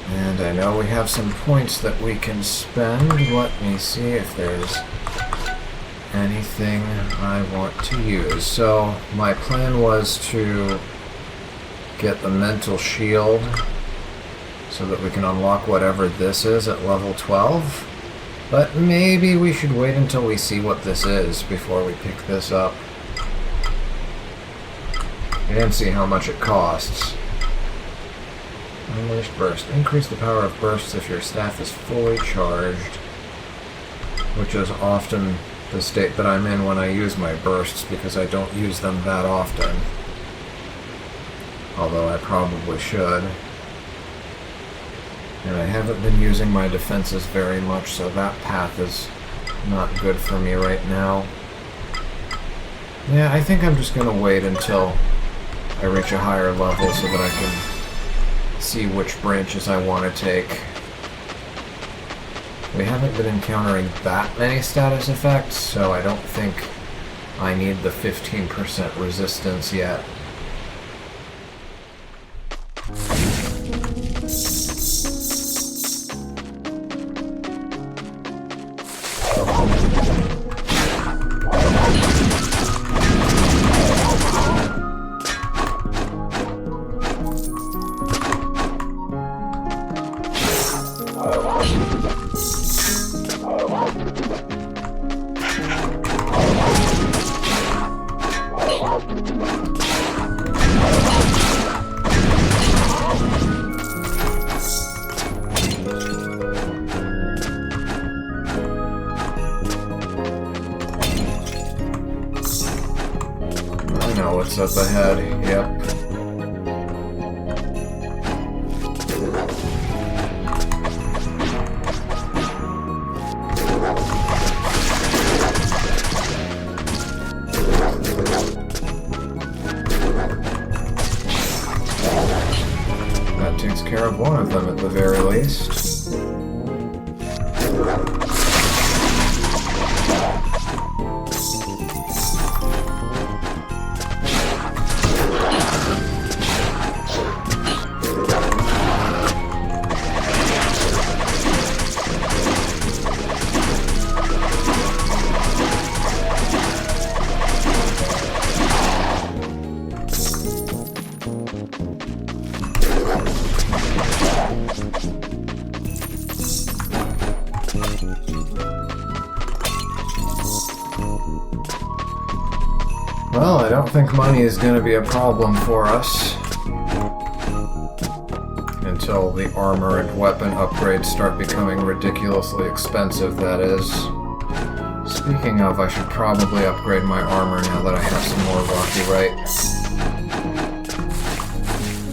And I know we have some points that we can spend. Let me see if there's anything I want to use. So my plan was to get the mental shield so that we can unlock whatever this is at level 12. But maybe we should wait until we see what this is before we pick this up. And see how much it costs. Unleashed burst. Increase the power of bursts if your staff is fully charged, which is often the state that I'm in when I use my bursts, because I don't use them that often. Although I probably should. And I haven't been using my defenses very much, so that path is not good for me right now. Yeah, I think I'm just going to wait until I reach a higher level so that I can see which branches I want to take. We haven't been encountering that many status effects, so I don't think I need the 15% resistance yet. What's up ahead? Yep. That takes care of one of them at the very least. Well, I don't think money is going to be a problem for us. Until the armor and weapon upgrades start becoming ridiculously expensive, that is. Speaking of, I should probably upgrade my armor now that I have some more rockyrite.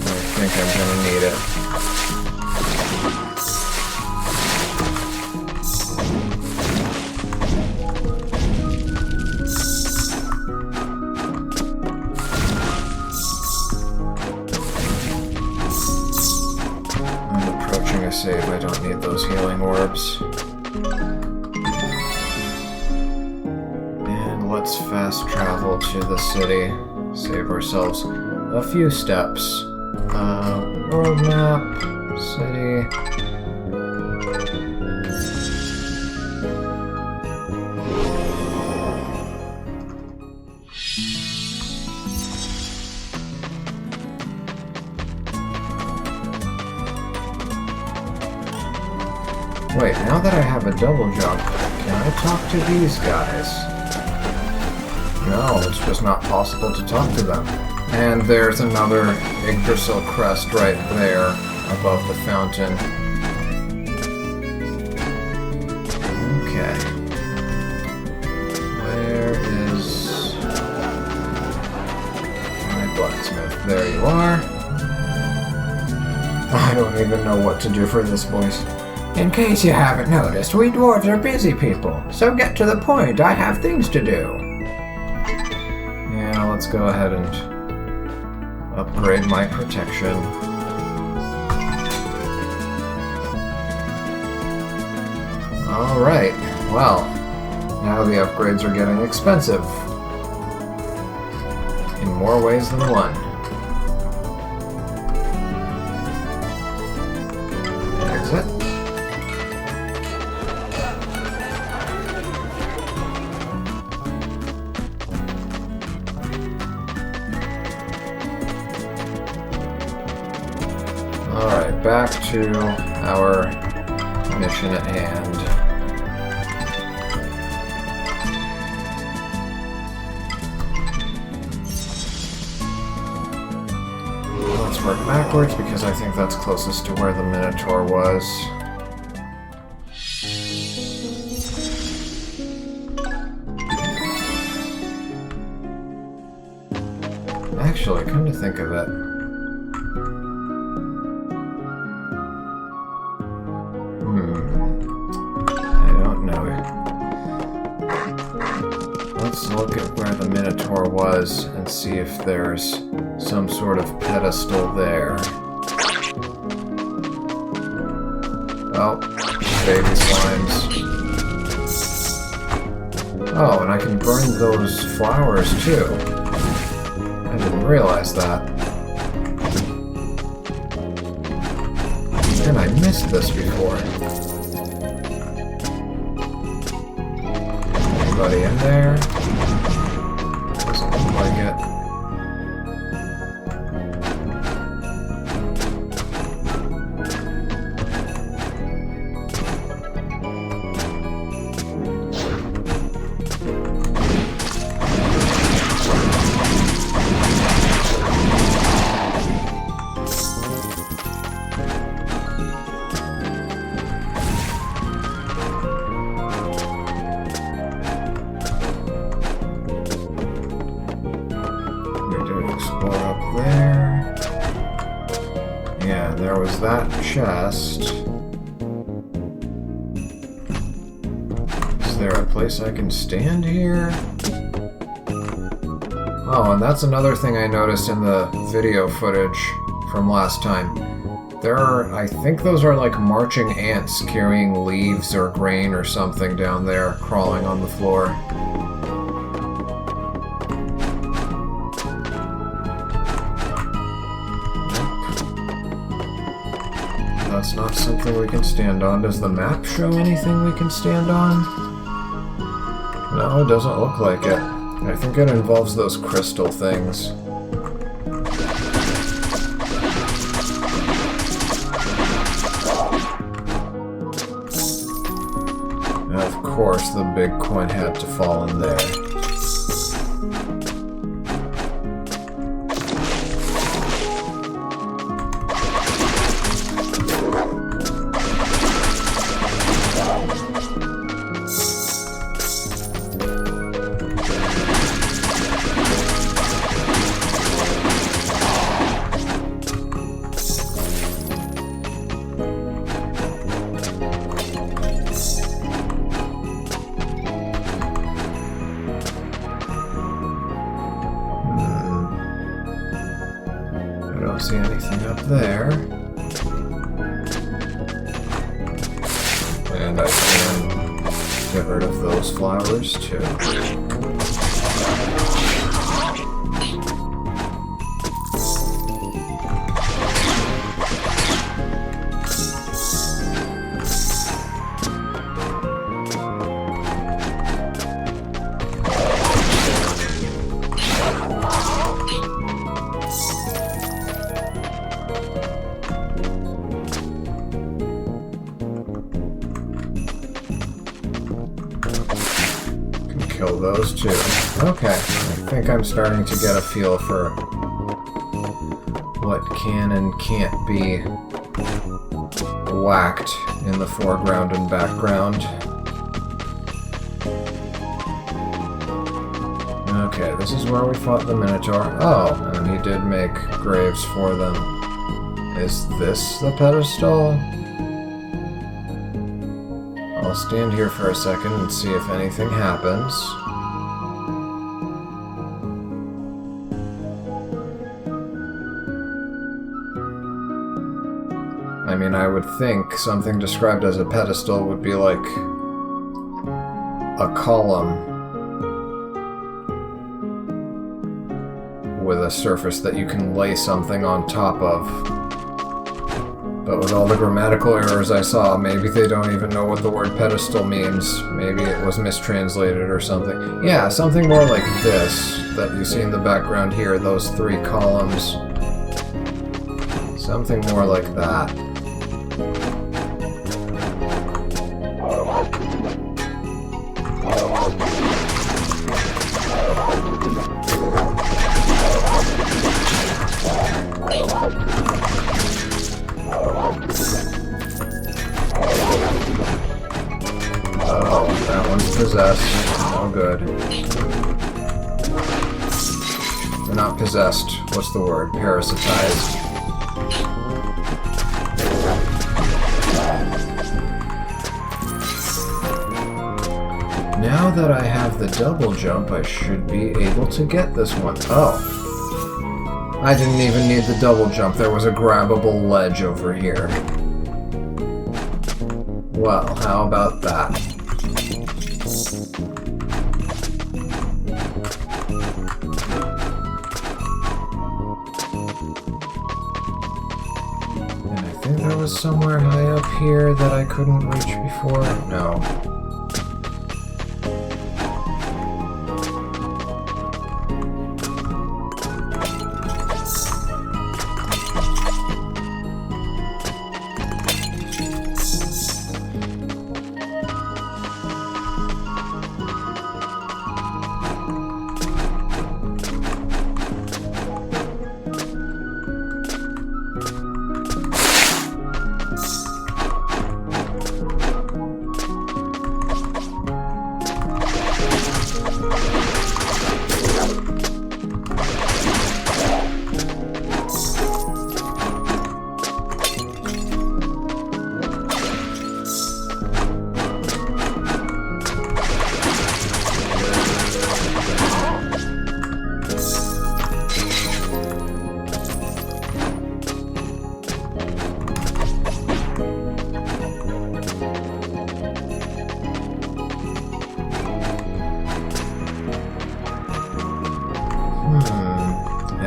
I think I'm going to need it. Save, I don't need those healing orbs. And let's fast travel to the city. Save ourselves a few steps. World map, city. Wait, now that I have a double jump, can I talk to these guys? No, it's just not possible to talk to them. And there's another Yggdrasil crest right there, above the fountain. Okay. Where is my blacksmith? There you are. I don't even know what to do for this voice. In case you haven't noticed, we dwarves are busy people, so get to the point, I have things to do. Yeah, let's go ahead and upgrade my protection. Alright, well, now the upgrades are getting expensive. In more ways than one. Exit. Alright, back to our mission at hand. Let's work backwards because I think that's closest to where the Minotaur was. Actually, come to think of it, let's look at where the Minotaur was and see if there's some sort of pedestal there. Oh, baby slimes. Oh, and I can burn those flowers too. I didn't realize that. And I missed this before. Anybody in there? Doesn't look like it. There was that chest. Is there a place I can stand here? Oh, and that's another thing I noticed in the video footage from last time. I think those are like marching ants carrying leaves or grain or something down there, crawling on the floor. That's not something we can stand on. Does the map show anything we can stand on? No, it doesn't look like it. I think it involves those crystal things. Of course, the big coin had to fall in there. See anything up there. And I can get rid of those flowers too. Kill those two. Okay, I think I'm starting to get a feel for what can and can't be whacked in the foreground and background. Okay, this is where we fought the Minotaur. Oh, and he did make graves for them. Is this the pedestal? I'll stand here for a second and see if anything happens. I mean, I would think something described as a pedestal would be like a column with a surface that you can lay something on top of. But with all the grammatical errors I saw, maybe they don't even know what the word pedestal means. Maybe it was mistranslated or something. Yeah, something more like this that you see in the background here, those three columns. Something more like that. Possessed. No good. They're not possessed. What's the word? Parasitized. Now that I have the double jump, I should be able to get this one. Oh. I didn't even need the double jump. There was a grabbable ledge over here. Well, how about that? There was somewhere high up here that I couldn't reach before? No.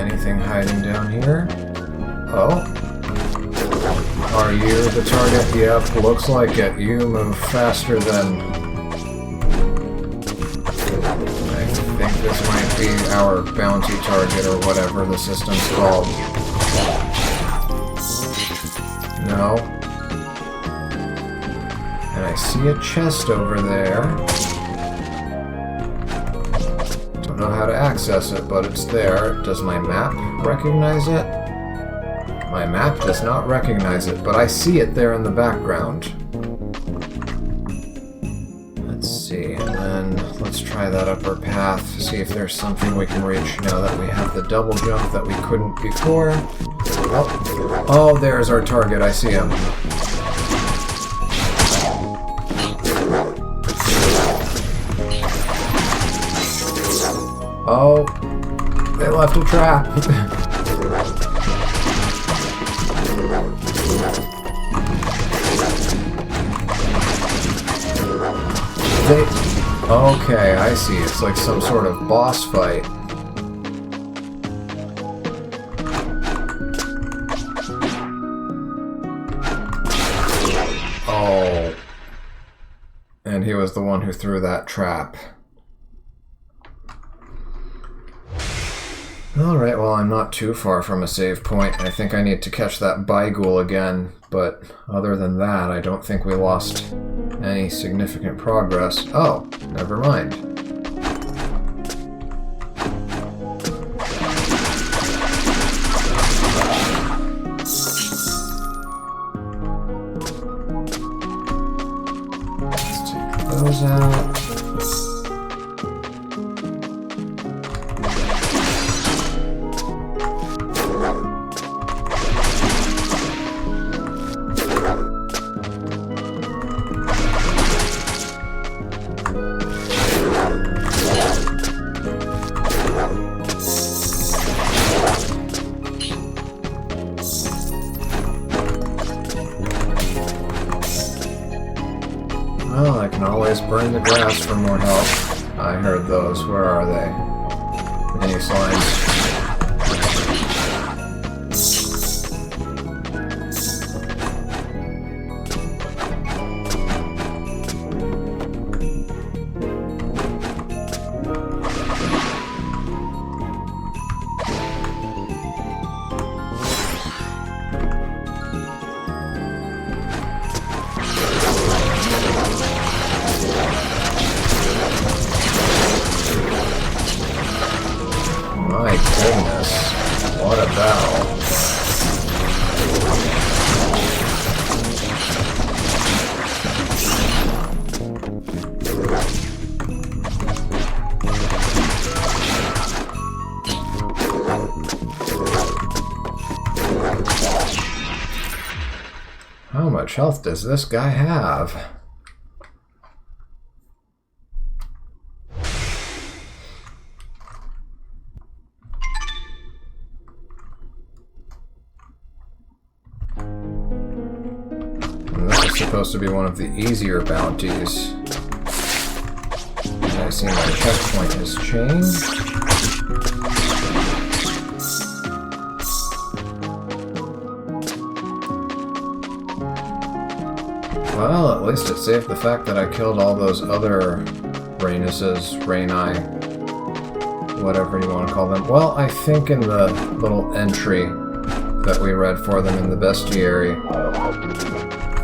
Anything hiding down here? Oh. Are you the target? Yep, looks like it. You move faster than... I think this might be our bounty target or whatever the system's called. No. And I see a chest over there. Don't know how to access it, but it's there. Does my map recognize it? My map does not recognize it, but I see it there in the background. Let's see, and then let's try that upper path, see if there's something we can reach now that we have the double jump that we couldn't before. Oh, there's our target, I see him. Oh, they left a trap. Okay, I see. It's like some sort of boss fight. Oh. And he was the one who threw that trap. Alright, well, I'm not too far from a save point. I think I need to catch that Baigul again, but other than that, I don't think we lost any significant progress. Oh, never mind. Let's take those out. Well, I can always burn the grass for more health. I heard those. Where are they? Any slimes? My goodness, what a battle. How much health does this guy have? Supposed to be one of the easier bounties. And I see my checkpoint has changed. Well, at least it saved the fact that I killed all those other Rainuses, Raini, whatever you want to call them. Well, I think in the little entry that we read for them in the bestiary,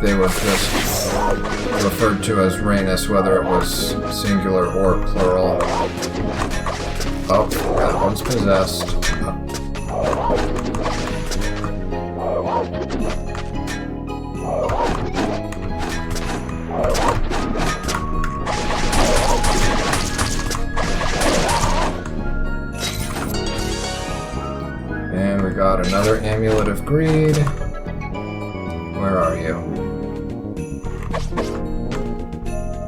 they were just referred to as Rainus, whether it was singular or plural. Oh, that one's possessed. And we got another Amulet of Greed. Where are you?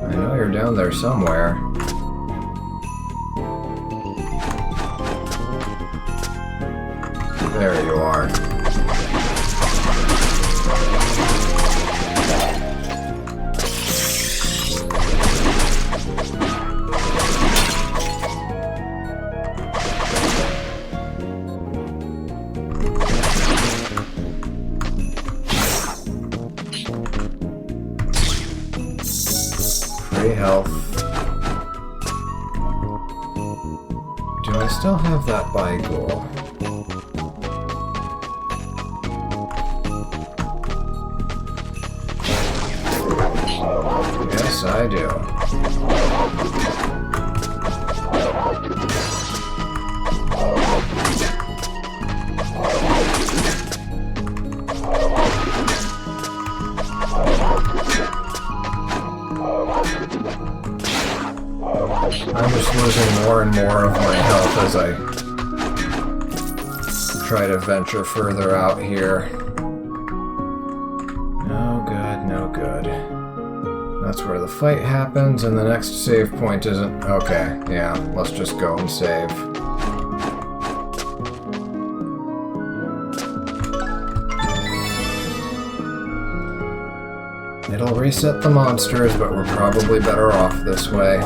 I know you're down there somewhere. There you are. health. Do I still have that Byghoul? Yes, I do. I'm just losing more and more of my health as I try to venture further out here. No good, no good. That's where the fight happens, and the next save point isn't... Okay, yeah, let's just go and save. It'll reset the monsters, but we're probably better off this way.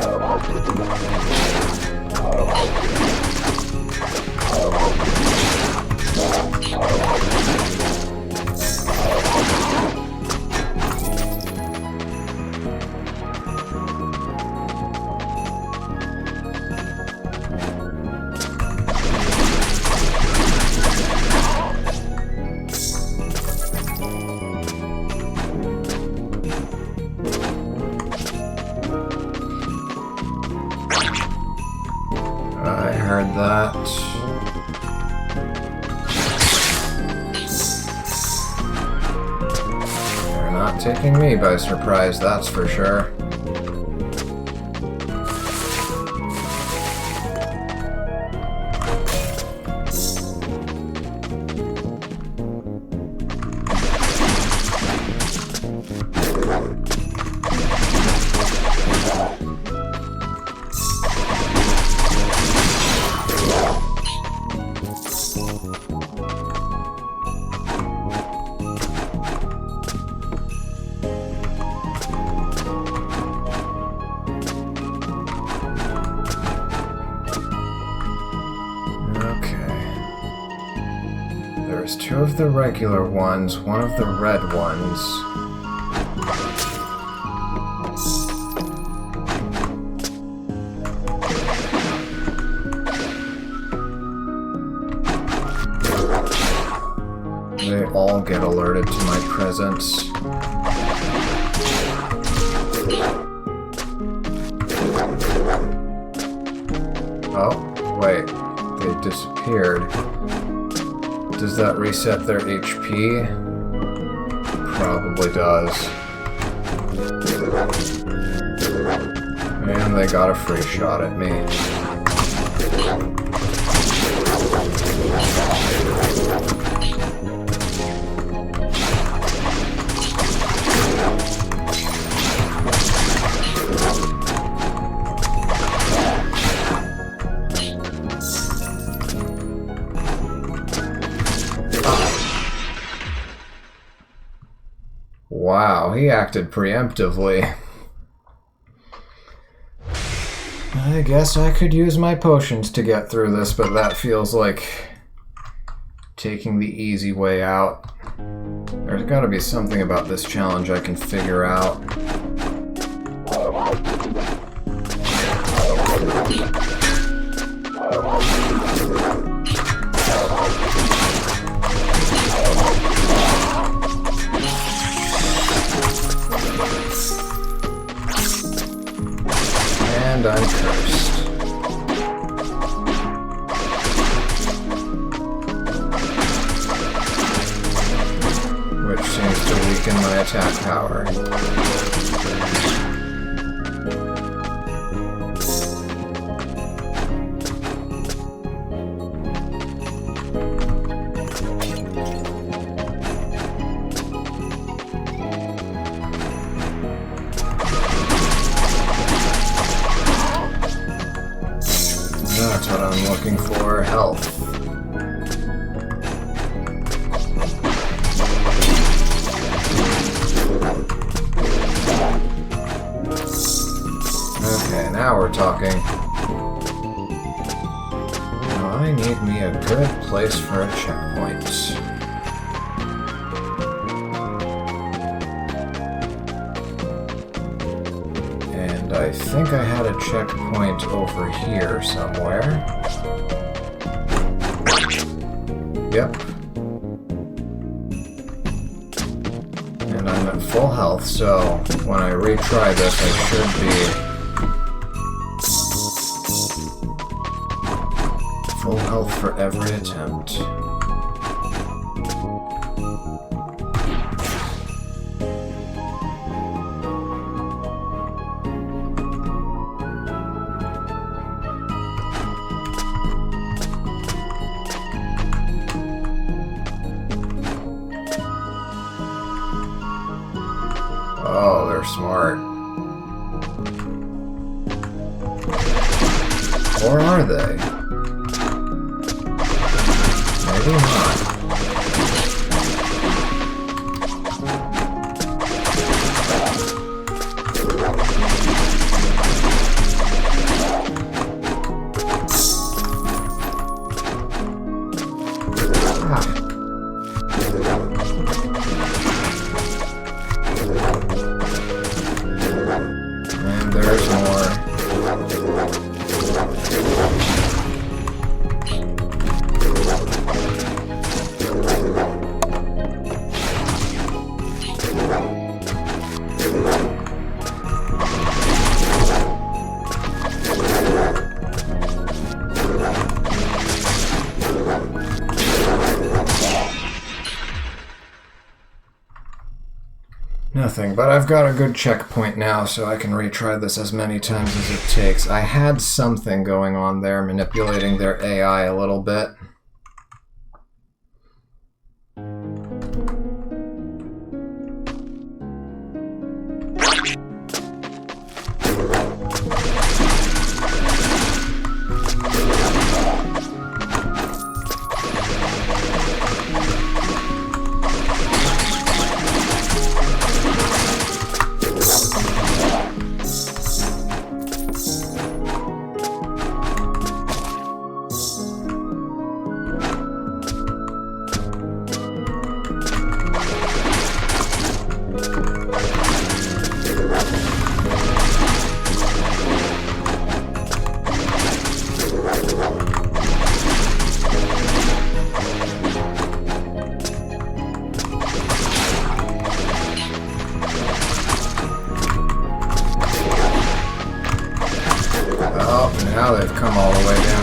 I heard that. They're not taking me by surprise, that's for sure. There's two of the regular ones, one of the red ones. They all get alerted to my presence. Oh, wait. They disappeared. Does that reset their HP? Probably does. And they got a free shot at me. Wow, he acted preemptively. I guess I could use my potions to get through this, but that feels like taking the easy way out. There's gotta be something about this challenge I can figure out. And I'm cursed. Which seems to weaken my attack power. That's what I'm looking for, health. Okay, now we're talking. Now I need me a good place for a checkpoint. And I think I had a checkpoint over here somewhere. Yep. And I'm at full health, so when I retry this, I should be full health for every attempt. Oh, they're smart. Or are they? Maybe not. And there's more. Nothing, but I've got a good checkpoint now, so I can retry this as many times as it takes. I had something going on there, manipulating their AI a little bit. Now they've come all the way down.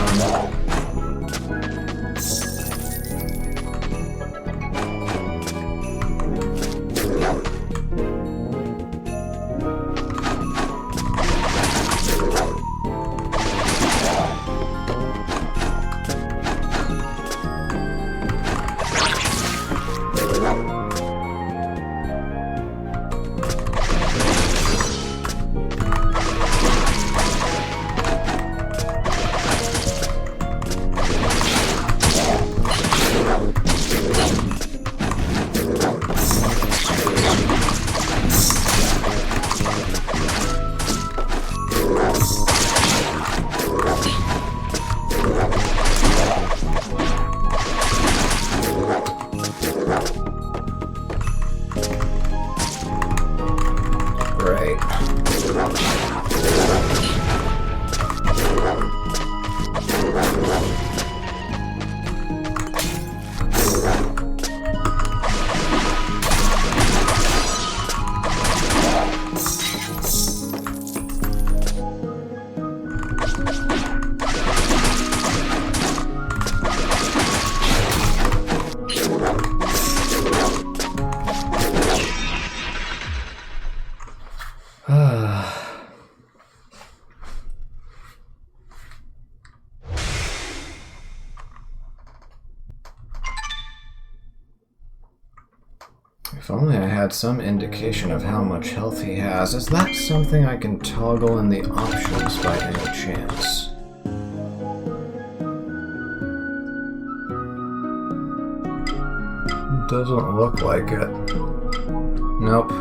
If only I had some indication of how much health he has. Is that something I can toggle in the options by any chance? Doesn't look like it. Nope.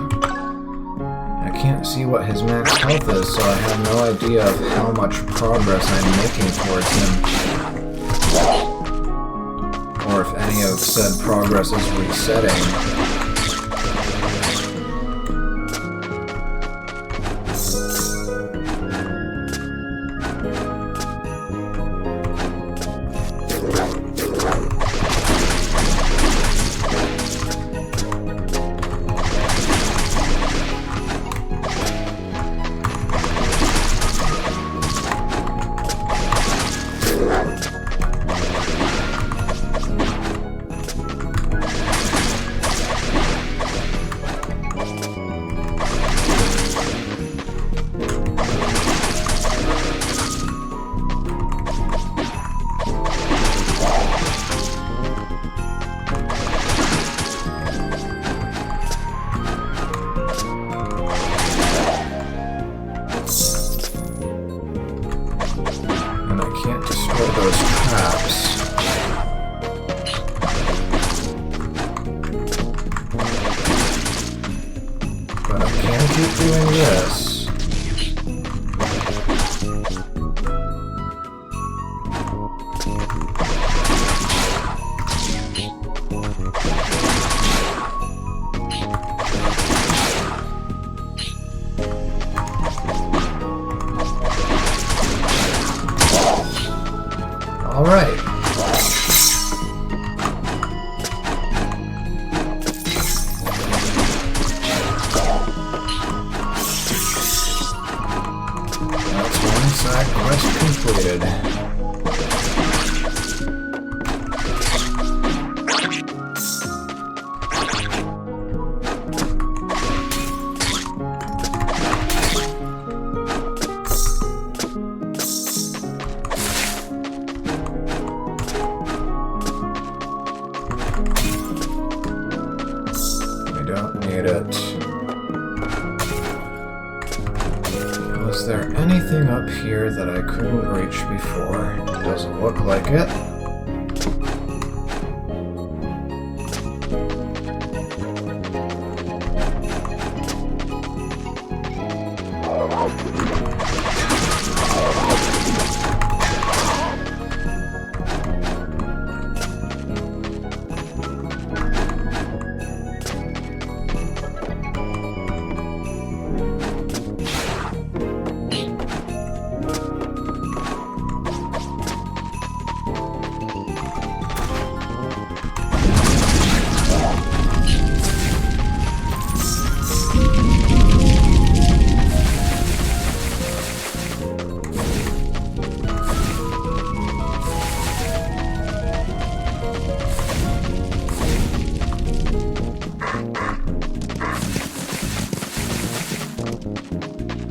I can't see what his max health is, so I have no idea of how much progress I'm making towards him. Or if any of said progress is resetting. this. All right. That's one side quest completed. Don't need it. Was there anything up here that I couldn't reach before? Doesn't look like it.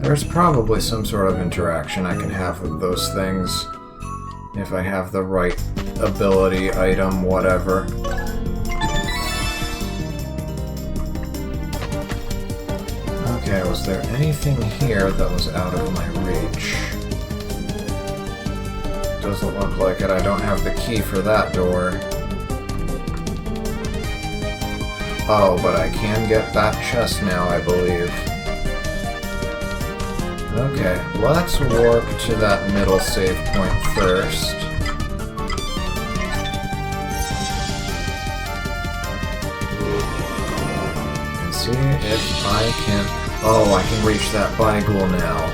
There's probably some sort of interaction I can have with those things if I have the right ability, item, whatever. Okay, was there anything here that was out of my reach? Doesn't look like it. I don't have the key for that door. Oh, but I can get that chest now, I believe. Okay, let's warp to that middle save point first. And see if I can... Oh, I can reach that Beigel now.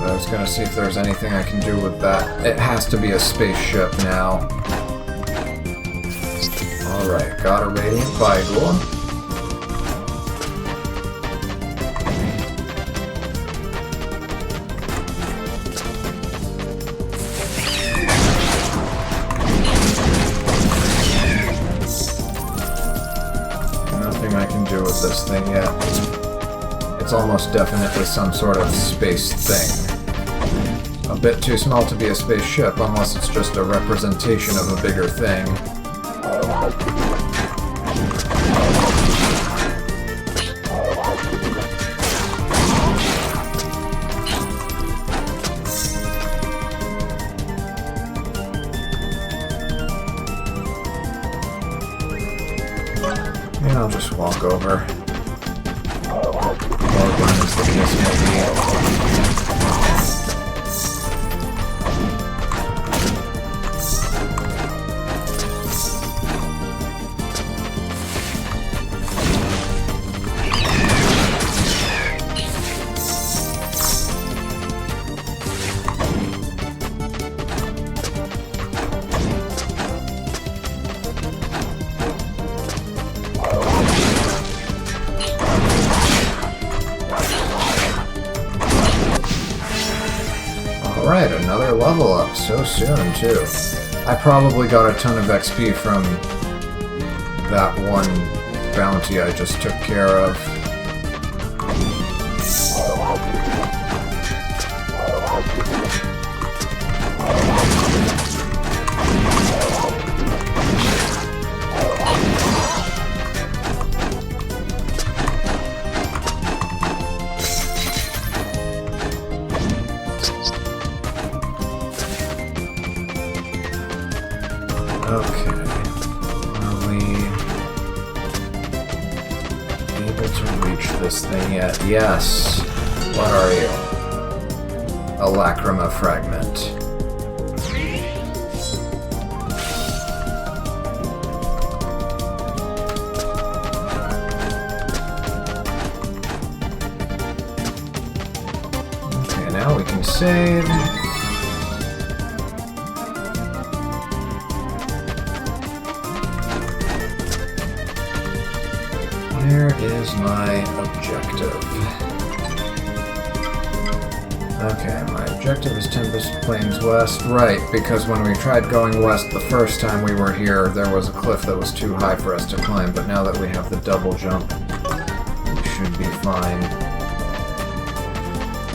But I was gonna see if there's anything I can do with that. It has to be a spaceship now. Alright, got a Radiant Beigel. I can do with this thing yet. It's almost definitely some sort of space thing. A bit too small to be a spaceship unless it's just a representation of a bigger thing. And I'll just walk over. Or run as the case may be. Alright, another level up so soon, too. I probably got a ton of XP from that one bounty I just took care of. Okay. this thing yet. Yes. What are you? A lacrima fragment. Okay, now we can save. Where is my objective? Okay, my objective is Tempest Plains West. Right, because when we tried going west the first time we were here, there was a cliff that was too high for us to climb, but now that we have the double jump, we should be fine.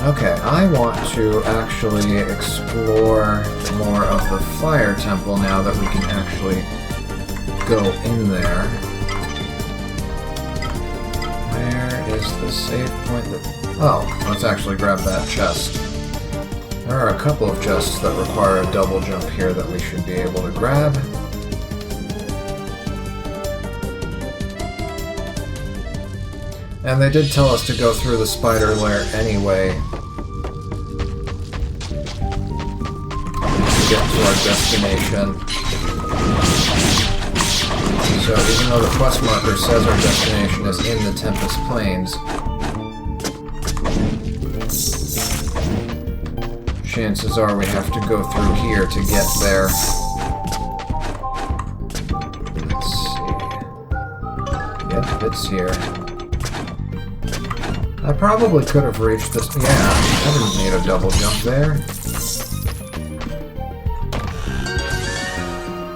Okay, I want to actually explore more of the Fire Temple now that we can actually go in there. Where is the save point that... Oh, let's actually grab that chest. There are a couple of chests that require a double jump here that we should be able to grab. And they did tell us to go through the spider lair anyway to get to our destination. So even though the quest marker says our destination is in the Tempest Plains, chances are we have to go through here to get there. Let's see. Yep, it's here. I probably could have reached this. Yeah, I didn't need a double jump there.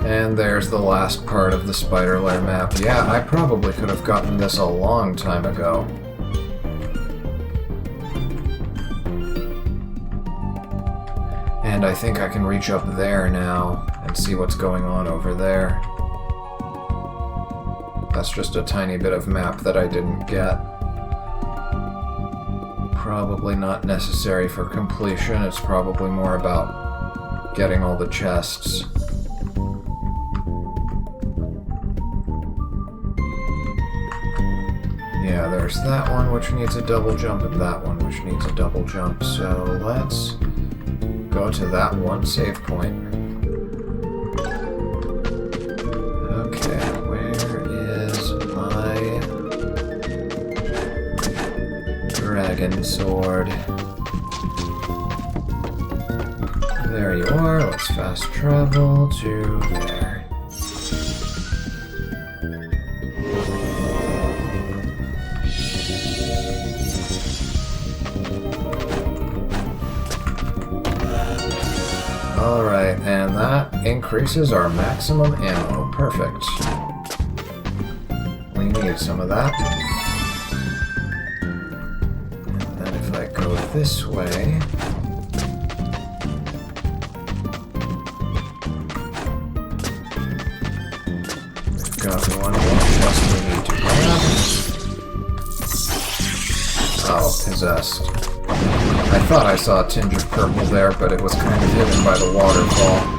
And there's the last part of the spider lair map. Yeah, I probably could have gotten this a long time ago. And I think I can reach up there now and see what's going on over there. That's just a tiny bit of map that I didn't get. Probably not necessary for completion. It's probably more about getting all the chests. Yeah, there's that one which needs a double jump and that one which needs a double jump. So let's go to that one save point. Okay, where is my dragon sword? There you are. Let's fast travel to there. Alright, and that increases our maximum ammo. Perfect. We need some of that. And then if I go this way... we've got one more chest we need to grab. Oh, possessed. I thought I saw a tinge of purple there, but it was kind of hidden by the waterfall.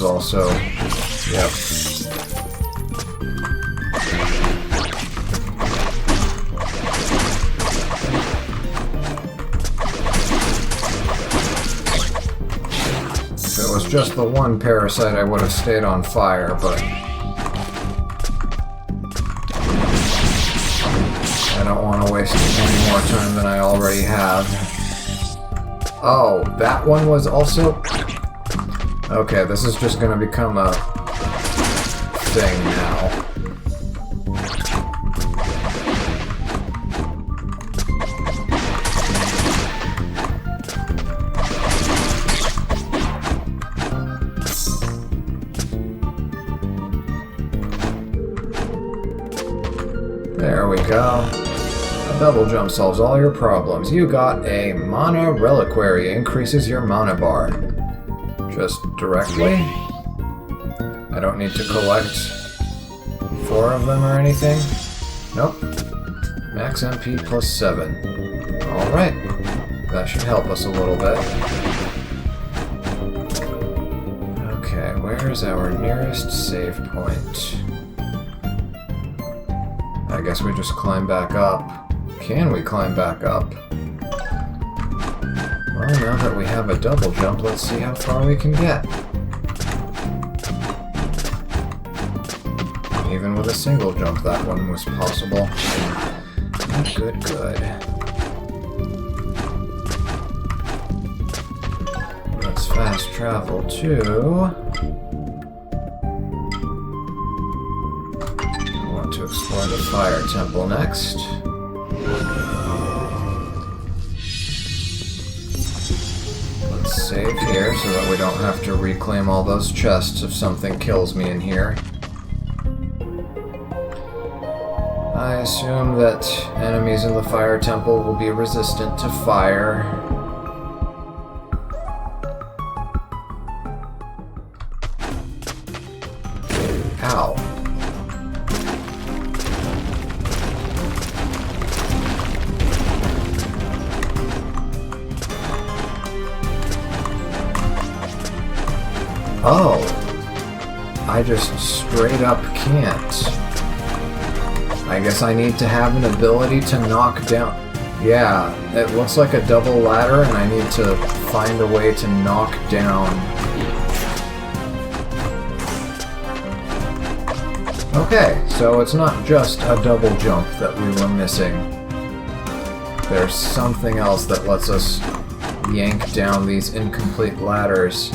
Also, yep. If it was just the one parasite, I would have stayed on fire, but I don't want to waste any more time than I already have. Oh, that one was also... Okay, this is just gonna become a thing now. There we go. A double jump solves all your problems. You got a mana reliquary. Increases your mana bar. Just directly. I don't need to collect 4 of them or anything. Nope. Max MP plus 7. Alright. That should help us a little bit. Okay, where's our nearest save point? I guess we just climb back up. Can we climb back up? Well, now that we have a double jump, let's see how far we can get. Even with a single jump, that one was possible. Good, good. Let's fast travel to... I want to explore the fire temple next. Let's save here so that we don't have to reclaim all those chests if something kills me in here. I assume that enemies in the fire temple will be resistant to fire. Ow. Oh. I just straight up can't. I guess I need to have an ability to knock down... Yeah, it looks like a double ladder, and I need to find a way to knock down... Okay, so it's not just a double jump that we were missing. There's something else that lets us yank down these incomplete ladders.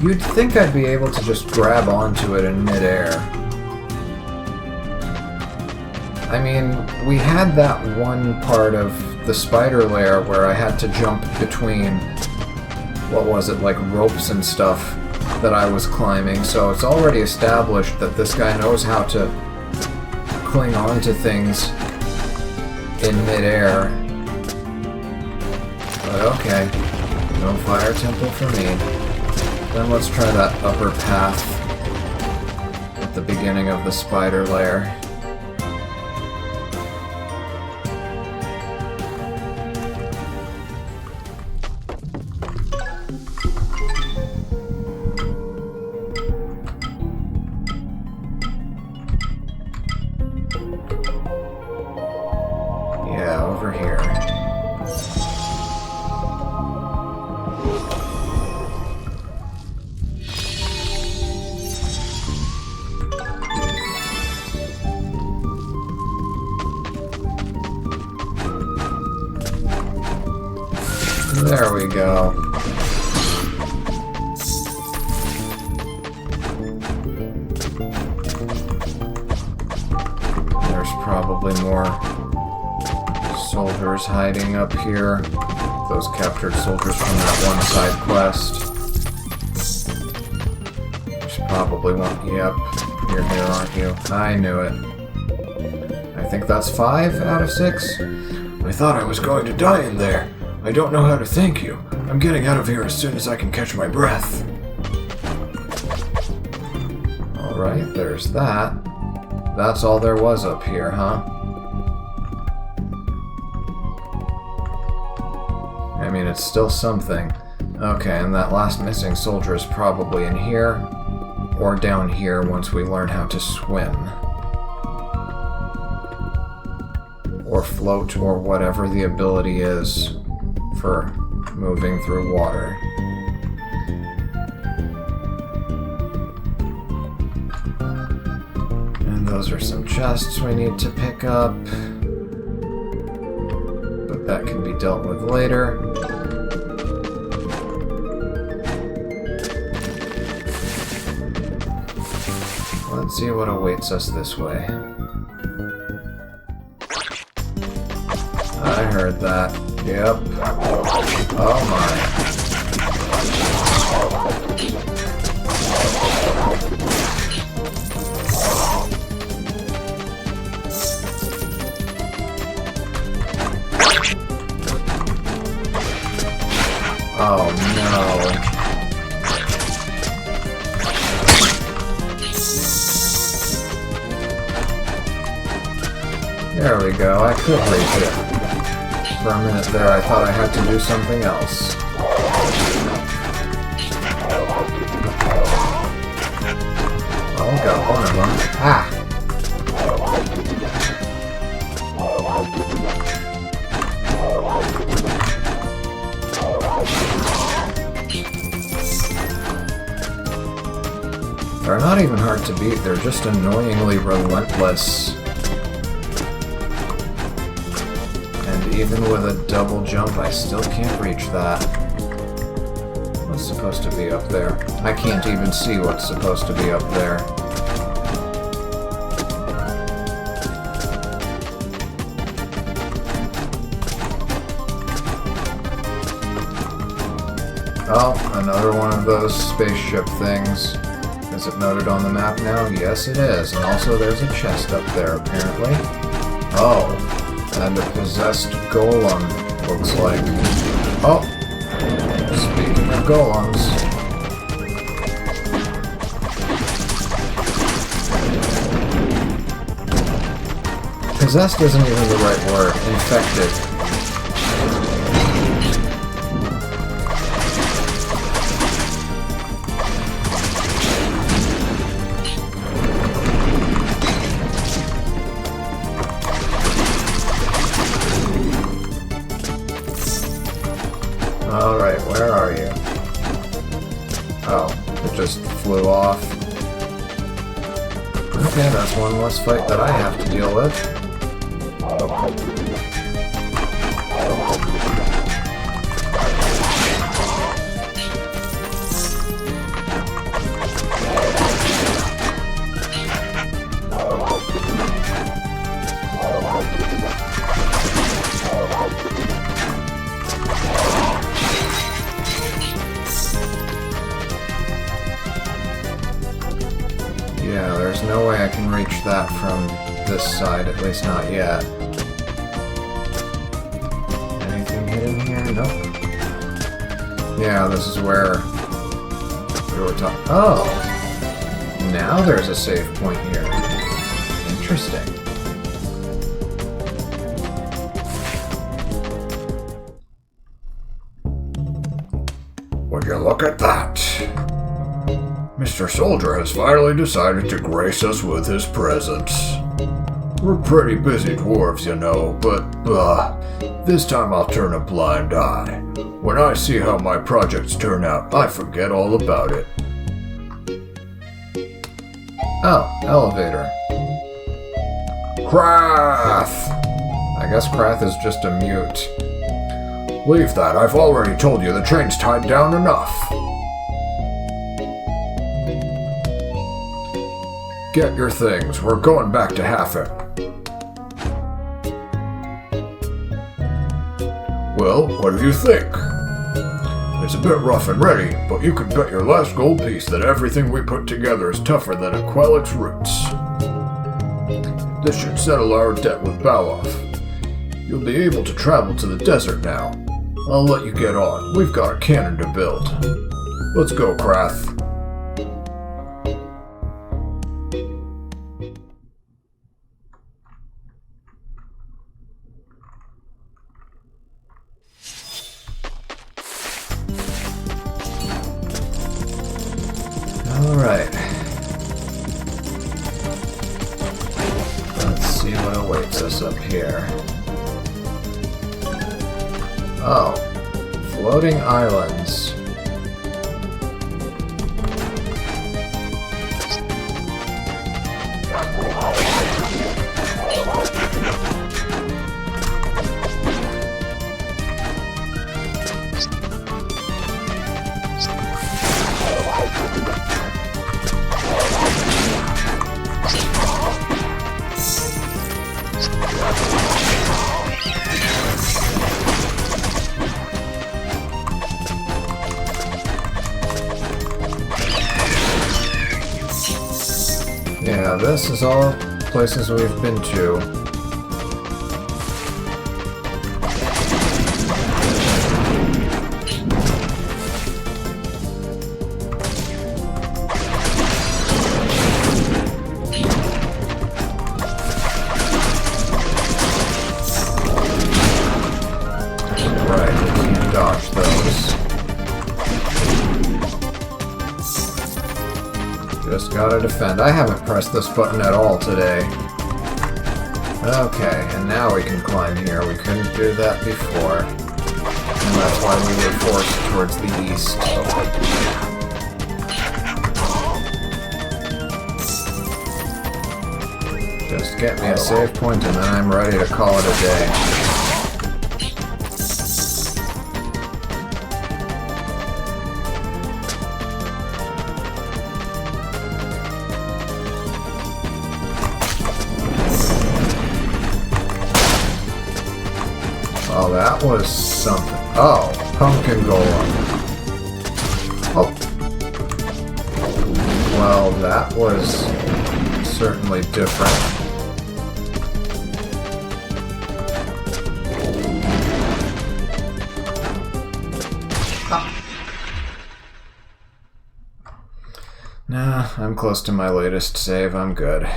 You'd think I'd be able to just grab onto it in midair. I mean, we had that one part of the spider lair where I had to jump between, what was it, like ropes and stuff that I was climbing, so it's already established that this guy knows how to cling on to things in midair. But okay, no fire temple for me. Then let's try that upper path at the beginning of the spider lair. Yeah, over here. There we go. There's probably more soldiers hiding up here. Those captured soldiers from that one side quest. There's probably one. Yep, you're here, aren't you? I knew it. I think that's 5 out of 6. I thought I was going to die in there. I don't know how to thank you. I'm getting out of here as soon as I can catch my breath. Alright, there's that. That's all there was up here, huh? I mean, it's still something. Okay, and that last missing soldier is probably in here, or down here once we learn how to swim. Or float, or whatever the ability is for moving through water. And those are some chests we need to pick up. But that can be dealt with later. Let's see what awaits us this way. I heard that. Yep. Oh my. There we go, I could reach it. For a minute there, I thought I had to do something else. Oh, got one of them. Ah! They're not even hard to beat, they're just annoyingly relentless. And even with a double jump, I still can't reach that. What's supposed to be up there? I can't even see what's supposed to be up there. Oh, another one of those spaceship things. Is it noted on the map now? Yes, it is. And also there's a chest up there, apparently. Oh, and a possessed golem, looks like. Oh, speaking of golems. Possessed isn't even the right word. Infected. Alright, where are you? Oh, it just flew off. Okay, that's one less fight that I have to deal with. Yeah, there's no way I can reach that from this side, at least not yet. Anything hidden here? Nope. Yeah, this is where we were talking. Oh! Now there's a save point here. Interesting. Would you look at that? Mr. Soldier has finally decided to grace us with his presence. We're pretty busy dwarves, you know, but, this time I'll turn a blind eye. When I see how my projects turn out, I forget all about it. Oh, elevator. Krath! I guess Krath is just a mute. Leave that, I've already told you the train's tied down enough. Get your things, we're going back to Hafen. Well, what do you think? It's a bit rough and ready, but you can bet your last gold piece that everything we put together is tougher than a Quellic's roots. This should settle our debt with Baloth. You'll be able to travel to the desert now. I'll let you get on. We've got a cannon to build. Let's go, Krath. Alright. Let's see what awaits us up here. Oh. Floating islands. Yeah, this is all places we've been to. defend. I haven't pressed this button at all today. Okay, and now we can climb here. We couldn't do that before. And that's why we were forced towards the east. Just get me a save point and then I'm ready to call it a day. Oh, that was something. Oh, pumpkin golem. Oh. Well, that was certainly different. Nah, I'm close to my latest save. I'm good.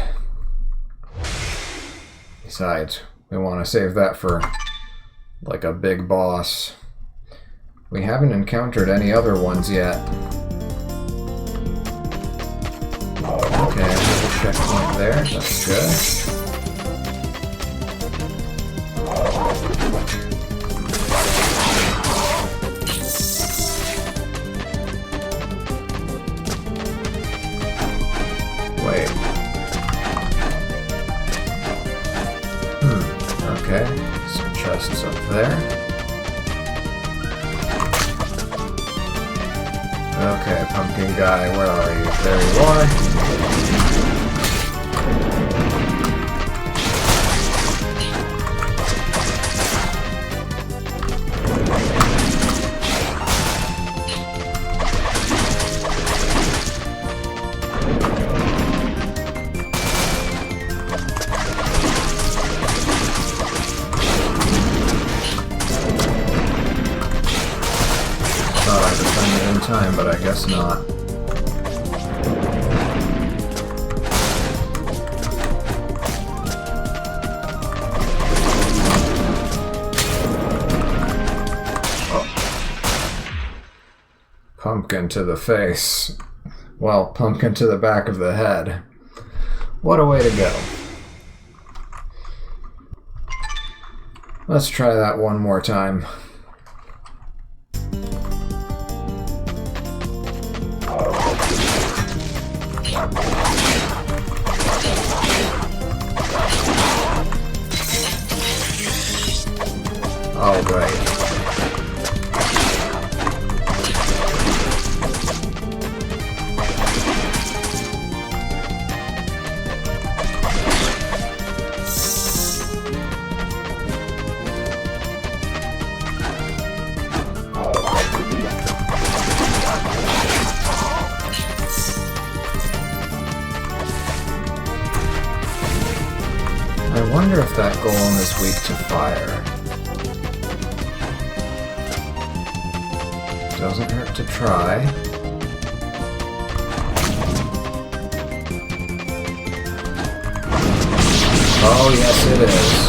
Besides, we want to save that for like a big boss. We haven't encountered any other ones yet. Okay, there's a checkpoint there. That's good. Wait. Okay. Some chests up there. Okay, pumpkin guy, where are you? There you are. Time, but I guess not. Oh. Pumpkin to the face. Well, pumpkin to the back of the head. What a way to go. Let's try that one more time. All right. I wonder if that golem is weak to fire. Doesn't hurt to try. Oh, yes it is.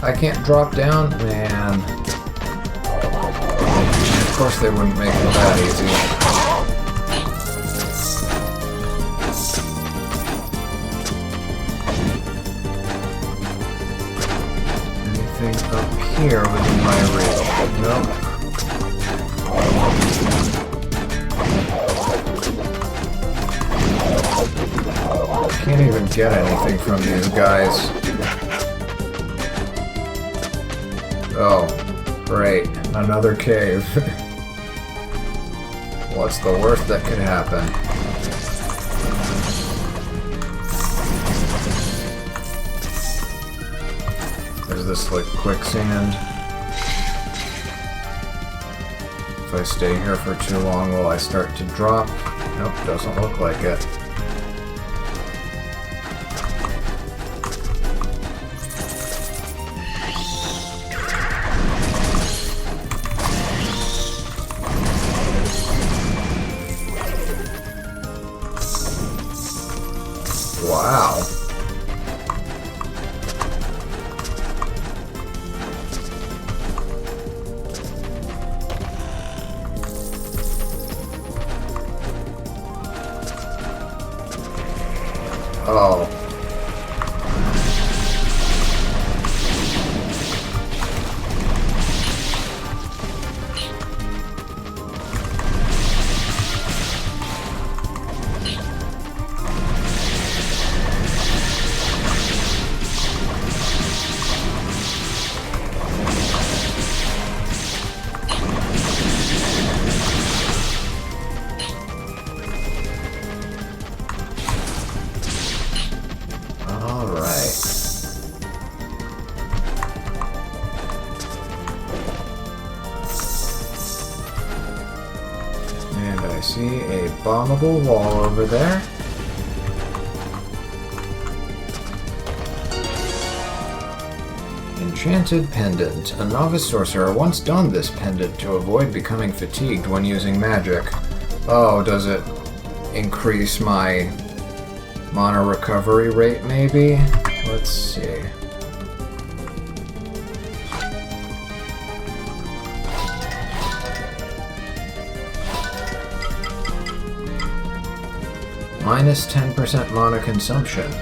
I can't drop down? Man. Of course they wouldn't make it that easy. Anything up here within my reach? Nope. Can't even get anything from these guys. Oh, great. Another cave. What's the worst that could happen? is this like quicksand? If I stay here for too long, will I start to drop? Nope, doesn't look like it. Wow. Oh. See a bombable wall over there. Enchanted Pendant. A novice sorcerer once donned this pendant to avoid becoming fatigued when using magic. Oh, does it increase my mana recovery rate, maybe? Let's see. Minus 10% mana consumption.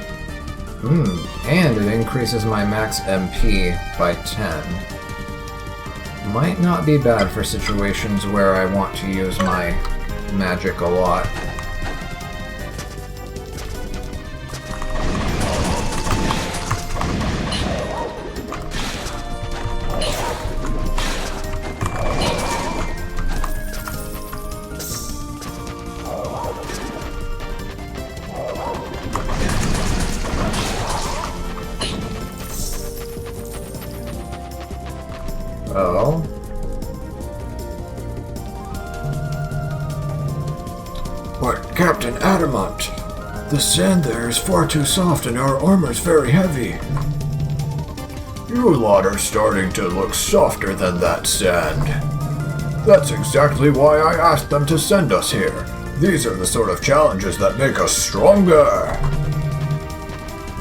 And it increases my max MP by 10. Might not be bad for situations where I want to use my magic a lot. Oh. But Captain Adamant, the sand there is far too soft and our armor's very heavy. You lot are starting to look softer than that sand. That's exactly why I asked them to send us here. These are the sort of challenges that make us stronger.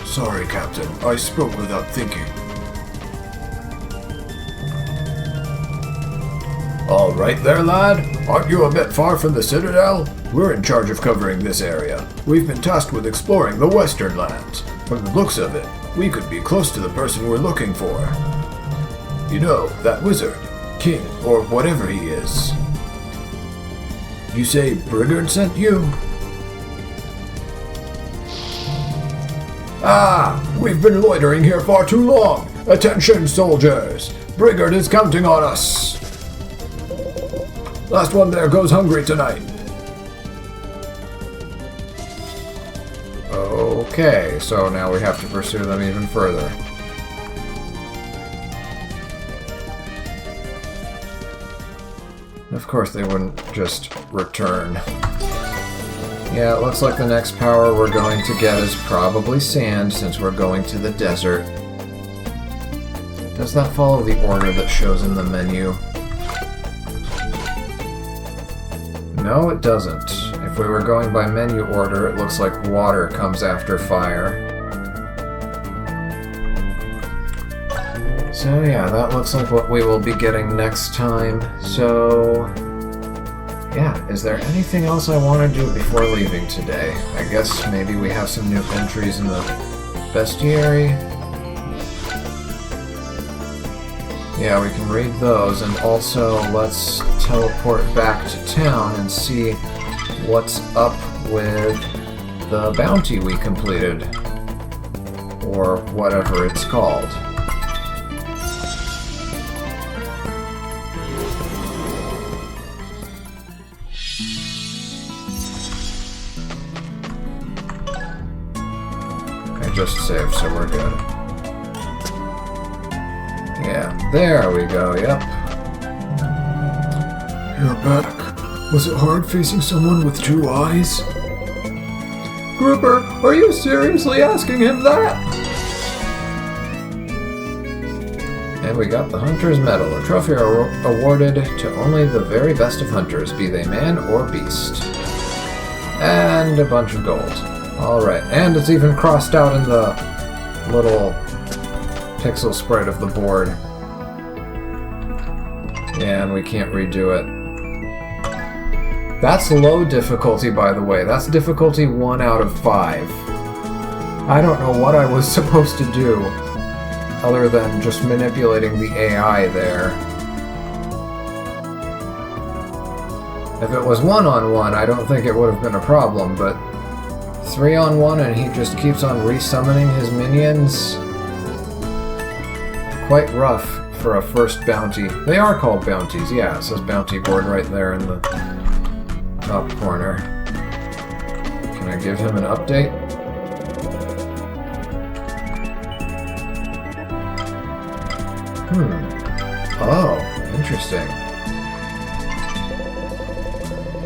Sorry, Captain, I spoke without thinking. All right there, lad. Aren't you a bit far from the Citadel? We're in charge of covering this area. We've been tasked with exploring the Western lands. From the looks of it, we could be close to the person we're looking for. You know, that wizard, king, or whatever he is. You say Brigard sent you? Ah! We've been loitering here far too long! Attention, soldiers! Brigard is counting on us! Last one there goes hungry tonight. Okay, so now we have to pursue them even further. Of course they wouldn't just return. Yeah, it looks like the next power we're going to get is probably sand, since we're going to the desert. Does that follow the order that shows in the menu? No, it doesn't. If we were going by menu order, it looks like water comes after fire. So yeah, that looks like what we will be getting next time. So yeah, is there anything else I want to do before leaving today? I guess maybe we have some new entries in the bestiary. Yeah, we can read those, and also let's teleport back to town and see what's up with the bounty we completed, or whatever it's called. I just saved, so we're good. Yeah, there we go, yep. You're back. Was it hard facing someone with 2 eyes? Grouper, are you seriously asking him that? And we got the Hunter's Medal, a trophy awarded to only the very best of hunters, be they man or beast. And a bunch of gold. Alright, and it's even crossed out in the little pixel sprite of the board. Yeah, and we can't redo it. That's low difficulty, by the way. That's difficulty 1 out of 5. I don't know what I was supposed to do, other than just manipulating the AI there. If it was 1-on-1, I don't think it would have been a problem, but 3-on-1 and he just keeps on resummoning his minions? Quite rough for a first bounty. They are called bounties, yeah, it says bounty board right there in the top corner. Can I give him an update? Oh, interesting.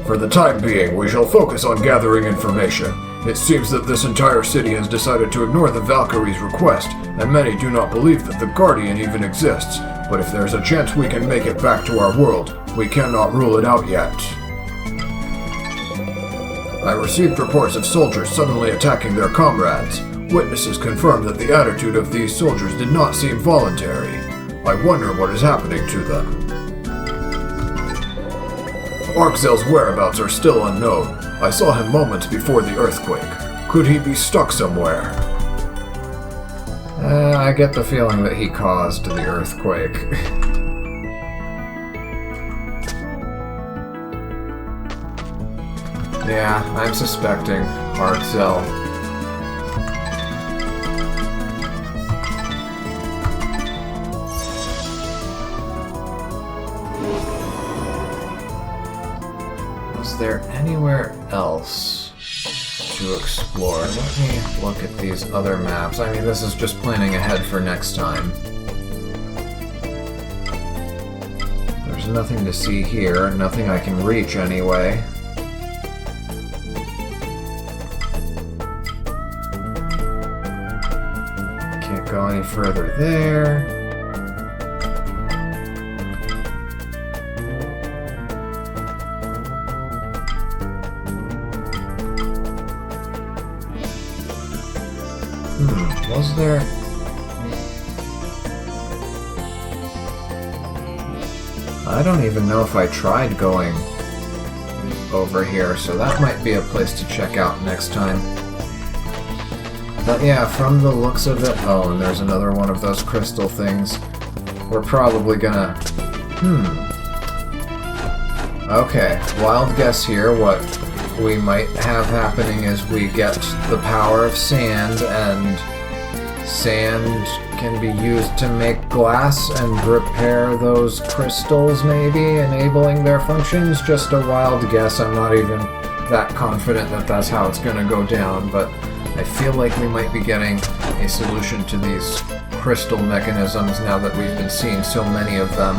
For the time being, we shall focus on gathering information. It seems that this entire city has decided to ignore the Valkyrie's request, and many do not believe that the Guardian even exists. But if there's a chance we can make it back to our world, we cannot rule it out yet. I received reports of soldiers suddenly attacking their comrades. Witnesses confirm that the attitude of these soldiers did not seem voluntary. I wonder what is happening to them. Arxel's whereabouts are still unknown. I saw him moments before the earthquake. Could he be stuck somewhere? I get the feeling that he caused the earthquake. Yeah, I'm suspecting Arxel. Is there anywhere else to explore? Let me look at these other maps. I mean, this is just planning ahead for next time. There's nothing to see here, nothing I can reach anyway. Can't go any further there. Was there? I don't even know if I tried going over here, so that might be a place to check out next time. But yeah, from the looks of it... Oh, and there's another one of those crystal things. We're probably gonna... Okay, wild guess here. What we might have happening is we get the power of sand, and sand can be used to make glass and repair those crystals, maybe, enabling their functions. Just a wild guess. I'm not even that confident that that's how it's going to go down, but I feel like we might be getting a solution to these crystal mechanisms now that we've been seeing so many of them.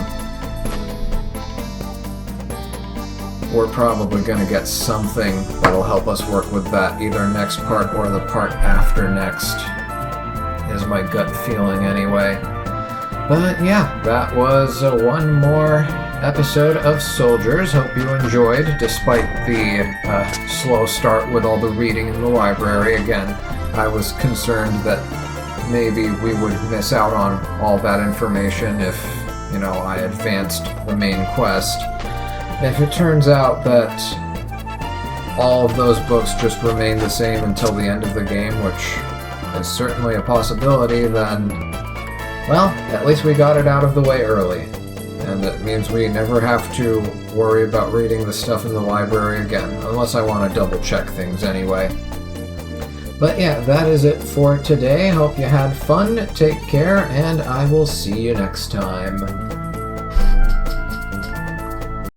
We're probably going to get something that'll help us work with that, either next part or the part after next, is my gut feeling anyway. But yeah, that was one more episode of Souldiers. Hope you enjoyed, despite the slow start with all the reading in the library. Again, I was concerned that maybe we would miss out on all that information if, you know, I advanced the main quest. If it turns out that all of those books just remain the same until the end of the game, which is certainly a possibility, then, well, at least we got it out of the way early. And it means we never have to worry about reading the stuff in the library again, unless I want to double check things anyway. But yeah, that is it for today. Hope you had fun, take care, and I will see you next time.